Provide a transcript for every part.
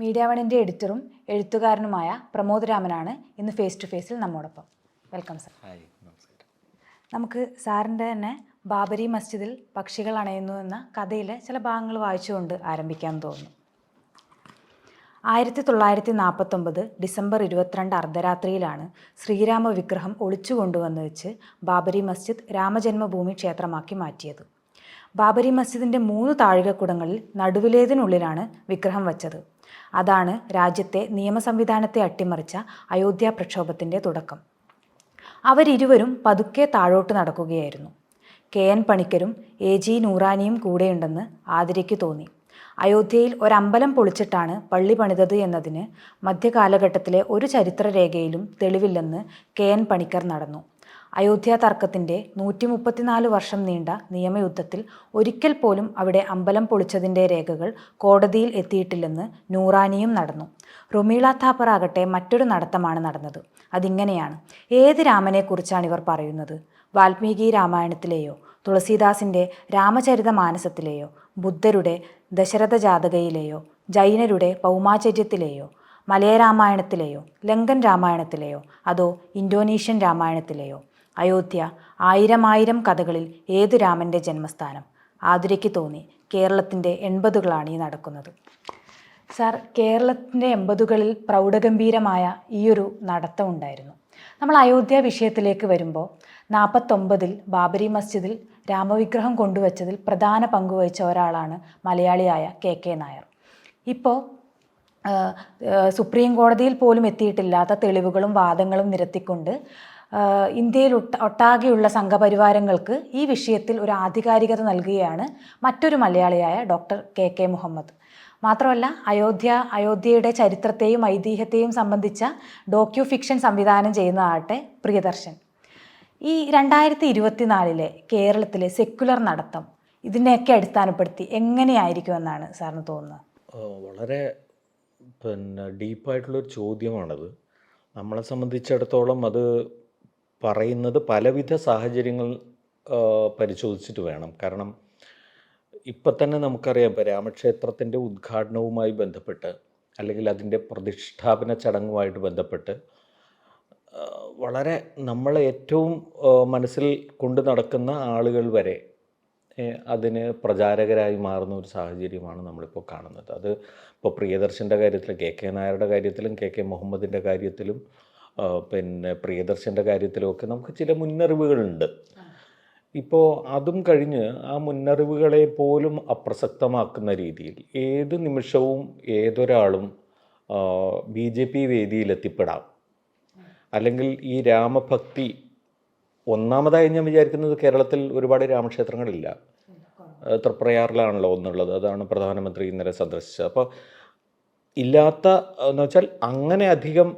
Media വണിൻ്റെ എഡിറ്ററും എഴുത്തുകാരനുമായ Pramod രാമനാണ് ഇന്ന് face to ഫേസിൽ നമ്മോടൊപ്പം. Welcome sir. ഹായ്, നമസ്കാരം. നമുക്ക് സാറിൻ്റെ തന്നെ ബാബരി മസ്ജിദിൽ പക്ഷികൾ അണയുന്നു എന്ന കഥയിലെ ചില ഭാഗങ്ങൾ വായിച്ചുകൊണ്ട് ആരംഭിക്കാൻ തോന്നുന്നു. 1949 ഡിസംബർ 22 അർദ്ധരാത്രിയിലാണ് ശ്രീരാമ വിഗ്രഹം ഒളിച്ചു കൊണ്ടുവന്ന് വെച്ച് ബാബരി മസ്ജിദ് രാമജന്മഭൂമി ക്ഷേത്രമാക്കി മാറ്റിയത്. ബാബരി മസ്ജിദിൻ്റെ 3 താഴികക്കുടങ്ങളിൽ നടുവിലേതിനുള്ളിലാണ് വിഗ്രഹം വച്ചത്. അതാണ് രാജ്യത്തെ നിയമസംവിധാനത്തെ അട്ടിമറിച്ച അയോധ്യ പ്രക്ഷോഭത്തിൻ്റെ തുടക്കം. അവരിരുവരും പതുക്കെ താഴോട്ട് നടക്കുകയായിരുന്നു. KN പണിക്കരും AG നൂറാനിയും കൂടെയുണ്ടെന്ന് ആതിരയ്ക്ക് തോന്നി. അയോധ്യയിൽ ഒരമ്പലം പൊളിച്ചിട്ടാണ് പള്ളി പണിതത് എന്നതിന് മധ്യകാലഘട്ടത്തിലെ ഒരു ചരിത്രരേഖയിലും തെളിവില്ലെന്ന് KN പണിക്കർ നടന്നു. അയോധ്യ തർക്കത്തിൻ്റെ 134 വർഷം നീണ്ട നിയമയുദ്ധത്തിൽ ഒരിക്കൽ പോലും അവിടെ അമ്പലം പൊളിച്ചതിൻ്റെ രേഖകൾ കോടതിയിൽ എത്തിയിട്ടില്ലെന്ന് നൂറാനിയും നടന്നു. റുമീള താപ്പർ ആകട്ടെ മറ്റൊരു നടത്തമാണ് നടന്നത്. അതിങ്ങനെയാണ്. ഏത് രാമനെക്കുറിച്ചാണ് ഇവർ പറയുന്നത്? വാൽമീകി രാമായണത്തിലെയോ തുളസീദാസിൻ്റെ രാമചരിതമാനസത്തിലെയോ ബുദ്ധരുടെ ദശരഥ ജാതകയിലെയോ ജൈനരുടെ പൗമാചര്യത്തിലെയോ മലയ രാമായണത്തിലെയോ ലങ്കൻ രാമായണത്തിലെയോ അതോ ഇന്തോനേഷ്യൻ രാമായണത്തിലെയോ? അയോധ്യ ആയിരം കഥകളിൽ ഏത് രാമൻ്റെ ജന്മസ്ഥാനം? ആതിരയ്ക്ക് തോന്നി കേരളത്തിൻ്റെ 80കളാണ് ഈ നടക്കുന്നത്. സാർ, കേരളത്തിൻ്റെ 80കളിൽ പ്രൗഢഗംഭീരമായ ഈയൊരു നടത്തം ഉണ്ടായിരുന്നു. നമ്മൾ അയോധ്യ വിഷയത്തിലേക്ക് വരുമ്പോൾ 49 ബാബരി മസ്ജിദിൽ രാമവിഗ്രഹം കൊണ്ടുവച്ചതിൽ പ്രധാന പങ്കുവഹിച്ച ഒരാളാണ് മലയാളിയായ KK നായർ. ഇപ്പോൾ സുപ്രീം കോടതിയിൽ പോലും എത്തിയിട്ടില്ലാത്ത തെളിവുകളും വാദങ്ങളും നിരത്തിക്കൊണ്ട് ഇന്ത്യയിൽ ഒട്ടാകെയുള്ള സംഘപരിവാരങ്ങൾക്ക് ഈ വിഷയത്തിൽ ഒരു ആധികാരികത നൽകുകയാണ് മറ്റൊരു മലയാളിയായ ഡോക്ടർ KK മുഹമ്മദ്. മാത്രമല്ല, അയോധ്യയുടെ ചരിത്രത്തെയും ഐതിഹ്യത്തെയും സംബന്ധിച്ച ഡോക്യു ഫിക്ഷൻ സംവിധാനം ചെയ്യുന്നതാകട്ടെ പ്രിയദർശൻ. ഈ 2024 കേരളത്തിലെ സെക്യുലർ നടത്തം ഇതിനെയൊക്കെ അടിസ്ഥാനപ്പെടുത്തി എങ്ങനെയായിരിക്കുമെന്നാണ് സാറിന് തോന്നുന്നത്? വളരെ ഡീപ്പായിട്ടുള്ളൊരു ചോദ്യമാണത്. നമ്മളെ സംബന്ധിച്ചിടത്തോളം അത് പറയുന്നത് പലവിധ സാഹചര്യങ്ങൾ പരിശോധിച്ചിട്ട് വേണം. കാരണം ഇപ്പം തന്നെ നമുക്കറിയാം, ഇപ്പോൾ രാമക്ഷേത്രത്തിൻ്റെ ഉദ്ഘാടനവുമായി ബന്ധപ്പെട്ട് അല്ലെങ്കിൽ അതിൻ്റെ പ്രതിഷ്ഠാപന ചടങ്ങുമായിട്ട് ബന്ധപ്പെട്ട് വളരെ നമ്മളെ ഏറ്റവും മനസ്സിൽ കൊണ്ടു നടക്കുന്ന ആളുകൾ വരെ അതിന് പ്രചാരകരായി മാറുന്ന ഒരു സാഹചര്യമാണ് നമ്മളിപ്പോൾ കാണുന്നത്. അത് ഇപ്പോൾ പ്രിയദർശൻ്റെ കാര്യത്തിലും KK നായരുടെ കാര്യത്തിലും KK മുഹമ്മദിൻ്റെ കാര്യത്തിലും പ്രിയദർശൻ്റെ കാര്യത്തിലുമൊക്കെ നമുക്ക് ചില മുന്നറിവുകളുണ്ട്. ഇപ്പോൾ അതും കഴിഞ്ഞ് ആ മുന്നറിവുകളെ പോലും അപ്രസക്തമാക്കുന്ന രീതിയിൽ ഏത് നിമിഷവും ഏതൊരാളും BJP വേദിയിലെത്തിപ്പെടാം. അല്ലെങ്കിൽ ഈ രാമഭക്തി, ഒന്നാമതായി ഞാൻ വിചാരിക്കുന്നത് കേരളത്തിൽ ഒരുപാട് രാമക്ഷേത്രങ്ങളില്ല. തൃപ്രയാറിലാണല്ലോ ഒന്നുള്ളത്, അതാണ് പ്രധാനമന്ത്രി ഇന്നലെ സന്ദർശിച്ചത്. അപ്പോൾ ഇല്ലാത്ത എന്ന് വെച്ചാൽ അങ്ങനെ അധികം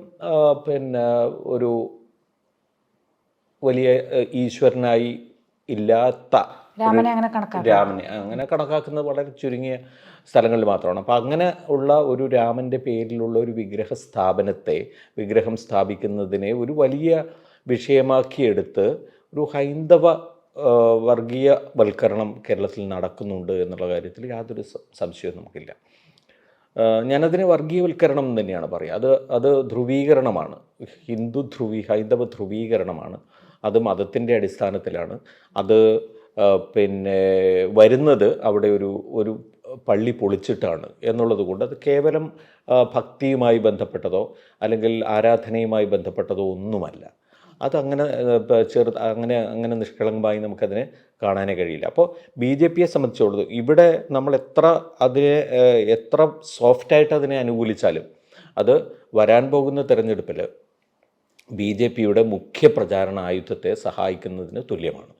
ഒരു വലിയ ഈശ്വരനായി ഇല്ലാത്ത രാമനെ അങ്ങനെ കണക്കാക്കുന്നത് വളരെ ചുരുങ്ങിയ സ്ഥലങ്ങളിൽ മാത്രമാണ്. അപ്പോൾ അങ്ങനെ ഉള്ള ഒരു രാമൻ്റെ പേരിലുള്ള ഒരു വിഗ്രഹം സ്ഥാപിക്കുന്നതിനെ ഒരു വലിയ വിഷയമാക്കിയെടുത്ത് ഒരു ഹൈന്ദവ വർഗീയവൽക്കരണം കേരളത്തിൽ നടക്കുന്നുണ്ട് എന്നുള്ള കാര്യത്തിൽ യാതൊരു സംശയവും നമുക്കില്ല. ഞാനതിനെ വർഗീയവൽക്കരണം എന്ന് തന്നെയാണ് പറയുക. അത് ധ്രുവീകരണമാണ്, ഹൈന്ദവ ധ്രുവീകരണമാണ്. അത് മതത്തിൻ്റെ അടിസ്ഥാനത്തിലാണ്. അത് വരുന്നത് അവിടെ ഒരു പള്ളി പൊളിച്ചിട്ടാണ് എന്നുള്ളത് കൊണ്ട് അത് കേവലം ഭക്തിയുമായി ബന്ധപ്പെട്ടതോ അല്ലെങ്കിൽ ആരാധനയുമായി ബന്ധപ്പെട്ടതോ ഒന്നുമല്ല. അതങ്ങനെ അങ്ങനെ നിഷ്കളങ്കമായി നമുക്കതിനെ കാണാനേ കഴിയില്ല. അപ്പോൾ BJPയെ സംബന്ധിച്ചിടത്തോളം ഇവിടെ നമ്മൾ എത്ര സോഫ്റ്റായിട്ട് അതിനെ അനുകൂലിച്ചാലും അത് വരാൻ പോകുന്ന തെരഞ്ഞെടുപ്പിൽ BJPയുടെ മുഖ്യ പ്രചാരണ ആയുധത്തെ സഹായിക്കുന്നതിന് തുല്യമാണ്,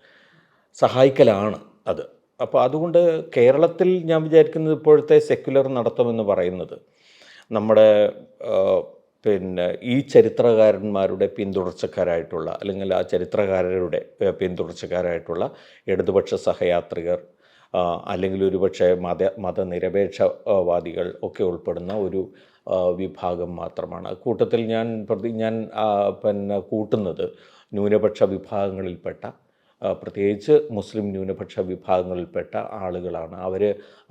സഹായിക്കലാണ് അത്. അപ്പോൾ അതുകൊണ്ട് കേരളത്തിൽ ഞാൻ വിചാരിക്കുന്നത് ഇപ്പോഴത്തെ സെക്യുലർ നടത്തമെന്ന് പറയുന്നത് നമ്മുടെ ഈ ചരിത്രകാരന്മാരുടെ പിന്തുടർച്ചക്കാരായിട്ടുള്ള അല്ലെങ്കിൽ ആ ചരിത്രകാരരുടെ പിന്തുടർച്ചക്കാരായിട്ടുള്ള ഇടതുപക്ഷ സഹയാത്രികർ അല്ലെങ്കിൽ ഒരുപക്ഷെ മതനിരപേക്ഷവാദികൾ ഒക്കെ ഉൾപ്പെടുന്ന ഒരു വിഭാഗം മാത്രമാണ്. കൂട്ടത്തിൽ ഞാൻ കൂട്ടുന്നത് ന്യൂനപക്ഷ വിഭാഗങ്ങളിൽപ്പെട്ട പ്രത്യേകിച്ച് മുസ്ലിം ന്യൂനപക്ഷ വിഭാഗങ്ങളിൽപ്പെട്ട ആളുകളാണ്.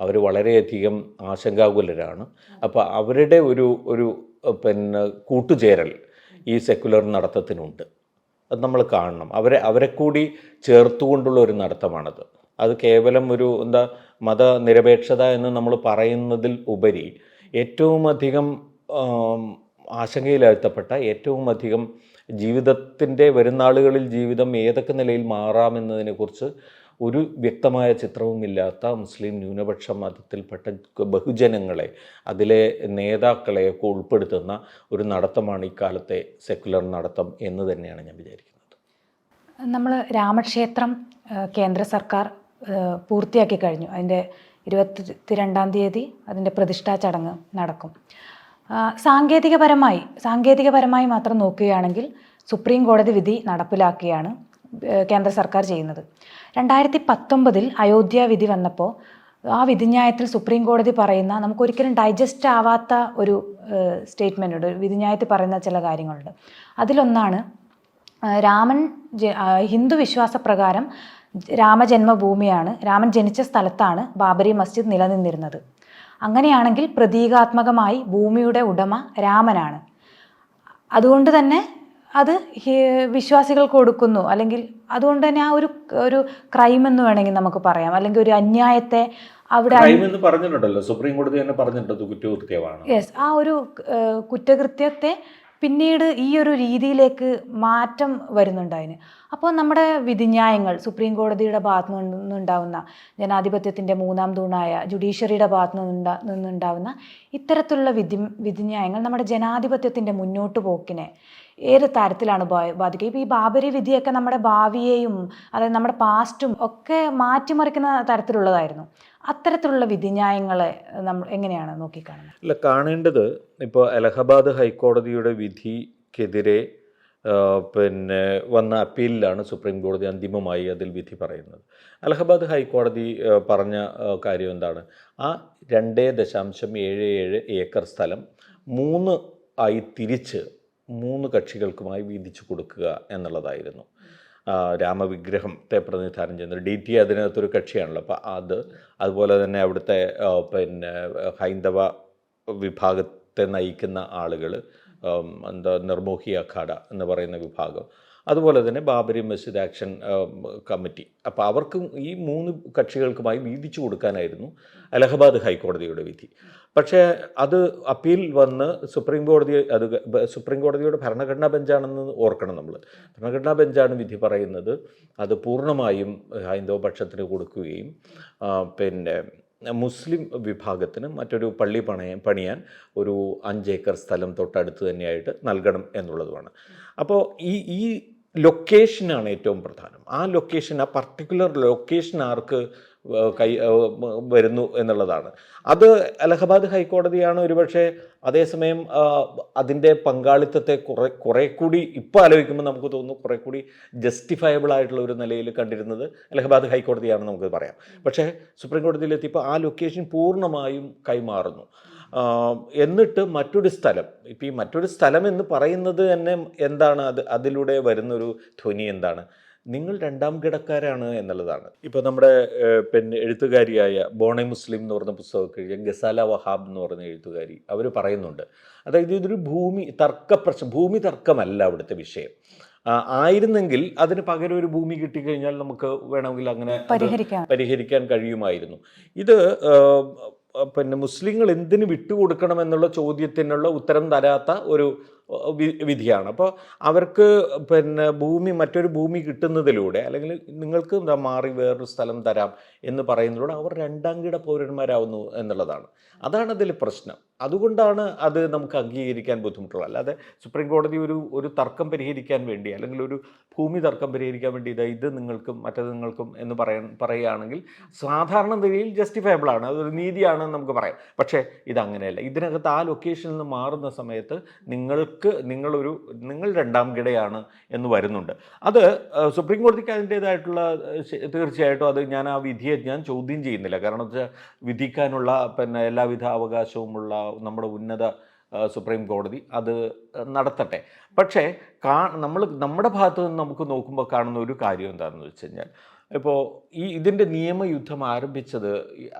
അവർ വളരെയധികം ആശങ്കാകുലരാണ്. അപ്പോൾ അവരുടെ ഒരു കൂട്ടുചേരൽ ഈ സെക്കുലർ നടത്തത്തിനുണ്ട്. അത് നമ്മൾ കാണണം. അവരെ കൂടി ചേർത്തുകൊണ്ടുള്ള ഒരു നടത്തമാണത്. അത് കേവലം ഒരു മതനിരപേക്ഷത എന്ന് നമ്മൾ പറയുന്നതിൽ ഉപരി ഏറ്റവും അധികം ആശങ്കയിലാഴ്ത്തപ്പെട്ട, ഏറ്റവും അധികം ജീവിതത്തിൻ്റെ വരുന്നാളുകളിൽ ജീവിതം ഏതൊക്കെ നിലയിൽ മാറാമെന്നതിനെക്കുറിച്ച് ഒരു വ്യക്തമായ ചിത്രവുമില്ലാത്ത മുസ്ലിം ന്യൂനപക്ഷ മതത്തിൽപ്പെട്ട ബഹുജനങ്ങളെ, അതിലെ നേതാക്കളെയൊക്കെ ഉൾപ്പെടുത്തുന്ന ഒരു നടത്തമാണ് ഇക്കാലത്തെ സെക്കുലർ നടത്തം എന്ന് തന്നെയാണ് ഞാൻ വിചാരിക്കുന്നത്. നമ്മൾ രാമക്ഷേത്രം കേന്ദ്ര സർക്കാർ പൂർത്തിയാക്കി കഴിഞ്ഞു. അതിൻ്റെ 22-ാം തീയതി അതിൻ്റെ പ്രതിഷ്ഠാ ചടങ്ങ് നടക്കും. സാങ്കേതികപരമായി മാത്രം നോക്കുകയാണെങ്കിൽ സുപ്രീം കോടതി വിധി നടപ്പിലാക്കുകയാണ് കേന്ദ്ര സർക്കാർ ചെയ്യുന്നത്. 2019 അയോധ്യ വിധി വന്നപ്പോൾ ആ വിധിന്യായത്തിൽ സുപ്രീം കോടതി പറയുന്ന, നമുക്കൊരിക്കലും ഡൈജസ്റ്റ് ആവാത്ത ഒരു സ്റ്റേറ്റ്മെൻ്റ് ഉണ്ട്, വിധിന്യായത്തിൽ പറയുന്ന ചില കാര്യങ്ങളുണ്ട്. അതിലൊന്നാണ് ഹിന്ദു വിശ്വാസപ്രകാരം രാമജന്മഭൂമിയാണ്, രാമൻ ജനിച്ച സ്ഥലത്താണ് ബാബരി മസ്ജിദ് നിലനിന്നിരുന്നത്. അങ്ങനെയാണെങ്കിൽ പ്രതീകാത്മകമായി ഭൂമിയുടെ ഉടമ രാമനാണ്. അതുകൊണ്ട് തന്നെ അത് വിശ്വാസികൾക്ക് കൊടുക്കുന്നു, അല്ലെങ്കിൽ അതുകൊണ്ട് തന്നെ ആ ഒരു ക്രൈം എന്ന് വേണമെങ്കിൽ നമുക്ക് പറയാം, അല്ലെങ്കിൽ ഒരു അന്യായത്തെ അവിടെ പറഞ്ഞിട്ടുണ്ടല്ലോ, സുപ്രീം കോടതി തന്നെ പറഞ്ഞിട്ടുണ്ട് കുറ്റകൃത്യമാണ്. യെസ്, ആ ഒരു കുറ്റകൃത്യത്തെ പിന്നീട് ഈ ഒരു രീതിയിലേക്ക് മാറ്റം വരുന്നുണ്ട് അതിന്. അപ്പോൾ നമ്മുടെ വിധിന്യായങ്ങൾ, സുപ്രീം കോടതിയുടെ ഭാഗത്തു നിന്നുണ്ടാവുന്ന, ജനാധിപത്യത്തിൻ്റെ 3-ാം തൂണായ ജുഡീഷ്യറിയുടെ ഭാഗത്തു നിന്നുണ്ടാവുന്ന ഇത്തരത്തിലുള്ള വിധിന്യായങ്ങൾ നമ്മുടെ ജനാധിപത്യത്തിൻ്റെ മുന്നോട്ട് പോക്കിനെ ഏത് തരത്തിലാണ് ബാധിക്കുക? ഇപ്പോൾ ഈ ബാബരി വിധിയൊക്കെ നമ്മുടെ ഭാവിയെയും, അതായത് നമ്മുടെ പാസ്റ്റും ഒക്കെ മാറ്റിമറിക്കുന്ന തരത്തിലുള്ളതായിരുന്നു. അത്തരത്തിലുള്ള വിധിന്യായങ്ങളെ നമ്മൾ എങ്ങനെയാണ് നോക്കിക്കാണുന്നത്? അല്ല, കാണേണ്ടത് ഇപ്പോൾ അലഹബാദ് ഹൈക്കോടതിയുടെ വിധിക്കെതിരെ വന്ന അപ്പീലിലാണ് സുപ്രീം കോടതി അന്തിമമായി അതിൽ വിധി പറയുന്നത്. അലഹബാദ് ഹൈക്കോടതി പറഞ്ഞ കാര്യം എന്താണ്? ആ 2.77 ഏക്കർ സ്ഥലം 3 ആയി തിരിച്ച് 3 കക്ഷികൾക്കുമായി വീതിച്ചു കൊടുക്കുക എന്നുള്ളതായിരുന്നു. രാമവിഗ്രഹത്തെ പ്രതിനിധാനം ചെയ്യുന്നത് DT അതിനകത്തൊരു കക്ഷിയാണല്ലോ. അപ്പോൾ അതുപോലെ തന്നെ അവിടുത്തെ ഹൈന്ദവ വിഭാഗത്തെ നയിക്കുന്ന ആളുകൾ, നിർമോഹി അഖാഡ എന്ന് പറയുന്ന വിഭാഗം, അതുപോലെ തന്നെ ബാബരി മസ്ജിദ് ആക്ഷൻ കമ്മിറ്റി. അപ്പോൾ അവർക്കും ഈ 3 കക്ഷികൾക്കുമായി വീതിച്ചു കൊടുക്കാനായിരുന്നു അലഹബാദ് ഹൈക്കോടതിയുടെ വിധി. പക്ഷേ അത് അപ്പീൽ വന്ന് സുപ്രീം കോടതിയുടെ ഭരണഘടനാ ബെഞ്ചാണെന്ന് ഓർക്കണം നമ്മൾ. ഭരണഘടനാ ബെഞ്ചാണ് വിധി പറയുന്നത്. അത് പൂർണ്ണമായും ഹൈന്ദവ പക്ഷത്തിന് കൊടുക്കുകയും മുസ്ലിം വിഭാഗത്തിന് മറ്റൊരു പള്ളി പണിയാൻ ഒരു 5 ഏക്കർ സ്ഥലം തൊട്ടടുത്ത് തന്നെയായിട്ട് നൽകണം എന്നുള്ളതുമാണ്. അപ്പോൾ ഈ ലൊക്കേഷനാണ് ഏറ്റവും പ്രധാനം. ആ പർട്ടിക്കുലർ ലൊക്കേഷൻ ആർക്ക് വരുന്നു എന്നുള്ളതാണ്. അത് അലഹബാദ് ഹൈക്കോടതിയാണ് ഒരുപക്ഷെ അതേസമയം അതിൻ്റെ പങ്കാളിത്തത്തെ കുറെ കൂടി ഇപ്പോൾ ആലോചിക്കുമ്പോൾ നമുക്ക് തോന്നുന്നു കുറെ കൂടി ജസ്റ്റിഫയബിൾ ആയിട്ടുള്ള ഒരു നിലയിൽ കണ്ടിരുന്നത് അലഹബാദ് ഹൈക്കോടതിയാണെന്ന് നമുക്ക് പറയാം. പക്ഷേ സുപ്രീം കോടതിയിലെത്തിയപ്പോൾ ആ ലൊക്കേഷൻ പൂർണ്ണമായും കൈമാറുന്നു. എന്നിട്ട് മറ്റൊരു സ്ഥലം, ഇപ്പം ഈ മറ്റൊരു സ്ഥലം എന്ന് പറയുന്നത് തന്നെ എന്താണ്? അതിലൂടെ വരുന്നൊരു ധ്വനി എന്താണ്? നിങ്ങൾ 2ാം കിടക്കാരാണ് എന്നുള്ളതാണ്. ഇപ്പോൾ നമ്മുടെ എഴുത്തുകാരിയായ ബോണെ മുസ്ലിം എന്ന് പറഞ്ഞ പുസ്തകമൊക്കെ എഴുതിയ ഗസാല വഹാബ് എന്ന് പറഞ്ഞ എഴുത്തുകാരി അവർ പറയുന്നുണ്ട്. അതായത് ഇതൊരു ഭൂമി തർക്കമല്ല അവിടുത്തെ വിഷയം. ആയിരുന്നെങ്കിൽ അതിന് പകരം ഒരു ഭൂമി കിട്ടിക്കഴിഞ്ഞാൽ നമുക്ക് വേണമെങ്കിൽ അങ്ങനെ പരിഹരിക്കാൻ കഴിയുമായിരുന്നു. ഇത് മുസ്ലിങ്ങൾ എന്തിനു വിട്ടുകൊടുക്കണമെന്നുള്ള ചോദ്യത്തിനുള്ള ഉത്തരം തരാത്ത ഒരു വിധിയാണ്. അപ്പോൾ അവർക്ക് മറ്റൊരു ഭൂമി കിട്ടുന്നതിലൂടെ, അല്ലെങ്കിൽ നിങ്ങൾക്ക് മാറി വേറൊരു സ്ഥലം തരാം എന്ന് പറയുന്നതിലൂടെ അവർ 2ാം കിട പൗരന്മാരാവുന്നു എന്നുള്ളതാണ്. അതാണ് അതിൽ പ്രശ്നം. അതുകൊണ്ടാണ് അത് നമുക്ക് അംഗീകരിക്കാൻ ബുദ്ധിമുട്ടുള്ളത്. അല്ലാതെ സുപ്രീം കോടതി ഒരു തർക്കം പരിഹരിക്കാൻ വേണ്ടി, അല്ലെങ്കിൽ ഒരു ഭൂമി തർക്കം പരിഹരിക്കാൻ വേണ്ടി ഇത് നിങ്ങൾക്കും മറ്റത് നിങ്ങൾക്കും എന്ന് പറയുകയാണെങ്കിൽ സാധാരണ നിലയിൽ ജസ്റ്റിഫയബിൾ ആണ്, അതൊരു നീതിയാണെന്ന് നമുക്ക് പറയാം. പക്ഷേ ഇതങ്ങനെയല്ല. ഇതിനകത്ത് ആ ലൊക്കേഷനിൽ നിന്ന് മാറുന്ന സമയത്ത് നിങ്ങൾ 2ാം കിടയാണ് എന്ന് വരുന്നുണ്ട്. അത് സുപ്രീം കോടതിക്ക് അതിൻ്റേതായിട്ടുള്ള, തീർച്ചയായിട്ടും അത് ആ വിധിയെ ഞാൻ ചോദ്യം ചെയ്യുന്നില്ല. കാരണം വെച്ചാൽ വിധിക്കാനുള്ള എല്ലാവിധ അവകാശവുമുള്ള നമ്മുടെ ഉന്നത സുപ്രീം കോടതി അത് നടത്തട്ടെ. പക്ഷേ നമ്മുടെ ഭാഗത്ത് നിന്ന് നമുക്ക് നോക്കുമ്പോൾ കാണുന്ന ഒരു കാര്യം എന്താണെന്ന് വെച്ച് കഴിഞ്ഞാൽ, ഇപ്പോൾ ഇതിൻ്റെ നിയമയുദ്ധം ആരംഭിച്ചത്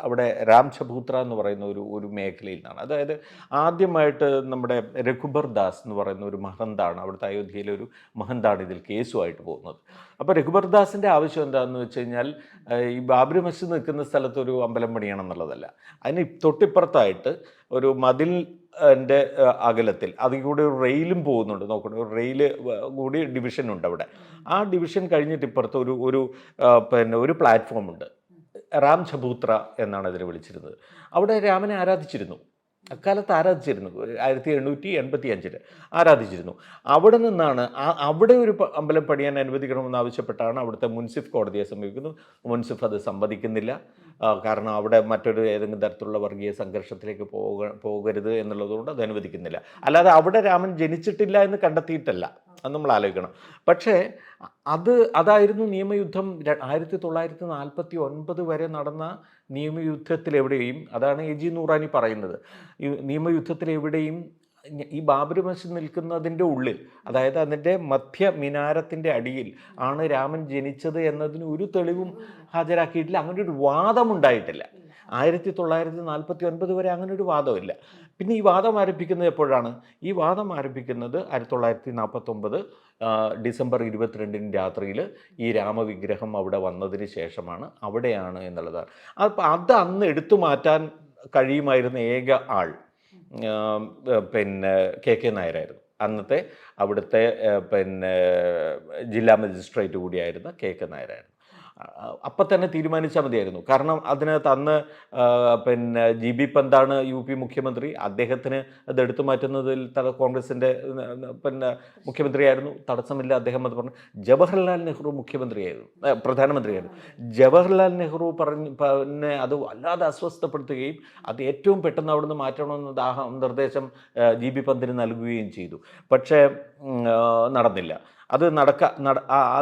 അവിടെ രാംചബൂത്ര എന്ന് പറയുന്ന ഒരു മേഖലയിൽ നിന്നാണ്. അതായത് ആദ്യമായിട്ട് നമ്മുടെ രഘുബർ ദാസ് എന്ന് പറയുന്ന ഒരു മഹന്താണ്, അവിടുത്തെ അയോധ്യയിലെ ഒരു മഹന്താണ് ഇതിൽ കേസുമായിട്ട് പോകുന്നത്. അപ്പോൾ രഘുബർ ദാസിൻ്റെ ആവശ്യം എന്താണെന്ന് വെച്ച് കഴിഞ്ഞാൽ, ഈ ബാബരി മസ്ജിദ് നിൽക്കുന്ന സ്ഥലത്ത് ഒരു അമ്പലം പണിയണം എന്നുള്ളതല്ല. അതിന് തൊട്ടിപ്പുറത്തായിട്ട് ഒരു മതിൽ അകലത്തിൽ അതിൽ കൂടി ഒരു റെയിലും പോകുന്നുണ്ട്. നോക്കണം, ഒരു റെയിൽ കൂടി ഡിവിഷനുണ്ട് അവിടെ. ആ ഡിവിഷൻ കഴിഞ്ഞിട്ട് ഇപ്പുറത്ത് ഒരു പ്ലാറ്റ്ഫോം ഉണ്ട്. റാം ചബൂത്ര എന്നാണ് അതിനെ വിളിച്ചിരുന്നത്. അവിടെ രാമനെ ആരാധിച്ചിരുന്നു, അക്കാലത്ത് ആരാധിച്ചിരുന്നു. 1885 ആരാധിച്ചിരുന്നു. അവിടെ നിന്നാണ് അവിടെ ഒരു അമ്പലം പണിയാൻ അനുവദിക്കണമെന്ന് ആവശ്യപ്പെട്ടാണ് അവിടുത്തെ മുൻസിഫ് കോടതിയെ സമീപിക്കുന്നത്. മുൻസിഫ് അത് സമ്മതിക്കുന്നില്ല. കാരണം അവിടെ ഏതെങ്കിലും തരത്തിലുള്ള വർഗീയ സംഘർഷത്തിലേക്ക് പോകരുത് എന്നുള്ളതുകൊണ്ട് അത് അനുവദിക്കുന്നില്ല. അല്ലാതെ അവിടെ രാമൻ ജനിച്ചിട്ടില്ല എന്ന് കണ്ടെത്തിയിട്ടല്ല, അത് നമ്മൾ ആലോചിക്കണം. പക്ഷേ അതായിരുന്നു നിയമയുദ്ധം. 1949 വരെ നടന്ന നിയമയുദ്ധത്തിലെവിടെയും, അതാണ് എ ജി നൂറാനി പറയുന്നത്, ഈ നിയമയുദ്ധത്തിലെവിടെയും ഈ ബാബരി മസ്ജിദ് നിൽക്കുന്നതിൻ്റെ ഉള്ളിൽ, അതായത് അതിൻ്റെ മധ്യ മിനാരത്തിൻ്റെ അടിയിൽ ആണ് രാമൻ ജനിച്ചത് എന്നതിന് ഒരു തെളിവും ഹാജരാക്കിയിട്ടില്ല. അങ്ങനെ ഒരു വാദമുണ്ടായിട്ടില്ല. 1949 വരെ അങ്ങനെ ഒരു വാദമില്ല. പിന്നെ ഈ വാദം ആരംഭിക്കുന്നത് എപ്പോഴാണ്? ഈ വാദം ആരംഭിക്കുന്നത് 1949 ഡിസംബർ 22 രാത്രിയിൽ ഈ രാമവിഗ്രഹം അവിടെ വന്നതിന് ശേഷമാണ്, അവിടെയാണ് എന്നുള്ളതാണ്. അപ്പോൾ അത് അന്ന് എടുത്തു മാറ്റാൻ കഴിയുമായിരുന്ന ഏക ആൾ കെ നായരായിരുന്നു. അന്നത്തെ അവിടുത്തെ ജില്ലാ മജിസ്ട്രേറ്റ് കൂടിയായിരുന്ന കെ നായരായിരുന്നു. അപ്പം തന്നെ തീരുമാനിച്ചാൽ മതിയായിരുന്നു. കാരണം അതിനകത്ത് അന്ന് GB പന്താണ് UP മുഖ്യമന്ത്രി. അദ്ദേഹത്തിന് അത് എടുത്തു മാറ്റുന്നതിൽ കോൺഗ്രസിൻ്റെ മുഖ്യമന്ത്രിയായിരുന്നു. തടസ്സമില്ല. അദ്ദേഹം അത് പറഞ്ഞു. ജവഹർലാൽ നെഹ്റു പ്രധാനമന്ത്രിയായിരുന്നു. ജവഹർലാൽ നെഹ്റു അത് വല്ലാതെ അസ്വസ്ഥപ്പെടുത്തുകയും അത് ഏറ്റവും പെട്ടെന്ന് അവിടുന്ന് മാറ്റണമെന്ന് നിർദ്ദേശം GB പന്തിന് നൽകുകയും ചെയ്തു. പക്ഷേ നടന്നില്ല.